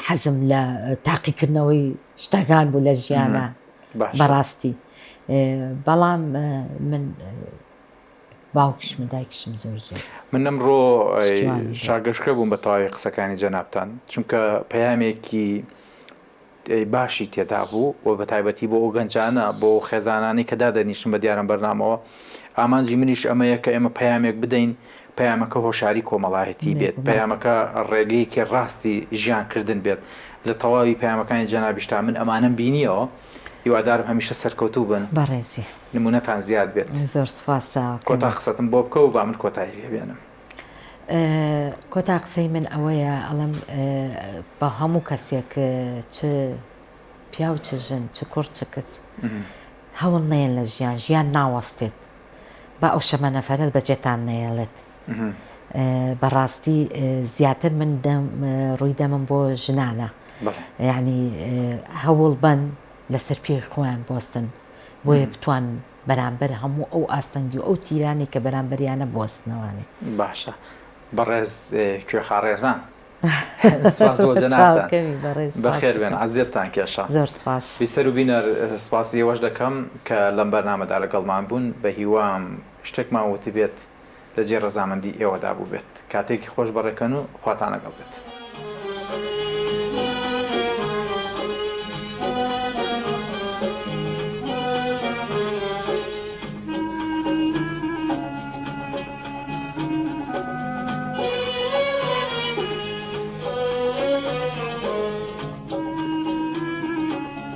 حەزم لە تاقیکردنەوەی شتەکان بوو لە ژیانە بەڕاستی بەڵام من باوکشم دایکشم زۆر من ئەمڕۆ شاگەشتکە بووم بە تەواوی قسەکانی جەنابتان چونکە پەیامێکی باشی تێدا بوو و بە تایبەتی بۆ ئەو گەنجانە بۆ خێزانانی کە دادەنیشتن بە دیارم بەرنامەوە ئامانجی منیش ئەمەیە کە ئێمە پەیامێک بدەین پەیامەکە هۆشاری کۆمەڵایەتی بێت پەیامەکە ڕێگەیەکی ڕاستی ژیانکردن بێت لە تەواوی پەیامەکانی جەنابیشتا من ئەمانەم بینیەوە هیوادارم هەمیشە سەرکەوتوو بن بەڕێزی نمونەتان زیاد بێت زۆر سوپاس کۆتا قسەتم بۆ بکە و با من کۆتایی بێنم کۆتا قسەی من ئەوەیە ئەڵم بە هەموو کەسێک چ پیا و چ ژن چ کوڕ چ کەس هەوڵ نەیەن لە ژیان ناوەستێت با ئەو شەمە نەفەرەت بەجێتان نەیەڵێت بەڕاستی زیاتر من ڕووی دەمم بۆ ژنانە یعنی هەوڵ بن لەسەر پێی خۆیان بۆستن بۆیە بتوان بەرامبەر هەموو ئەو ئاستەنگی و ئەو تیرانی کە بەرامبەریانە بۆستنەوەنێ باشە بەڕێز کوێخاڕێزان سپاس بۆ جەنابتان بەخێر بێن عەزیەتتان کێشە زۆر سپاس بیسەر و بینەر سپاسی ئێوەش دەکەم کە لەم بەرنامەدا لەگەڵمان بوون بە هیوام شتێکمان وتی بێت لە جێ ڕەزامەندی ئێوەدا بوو بێت کاتێکی خۆش بەڕێکەن و خواتان لەگەڵ بێت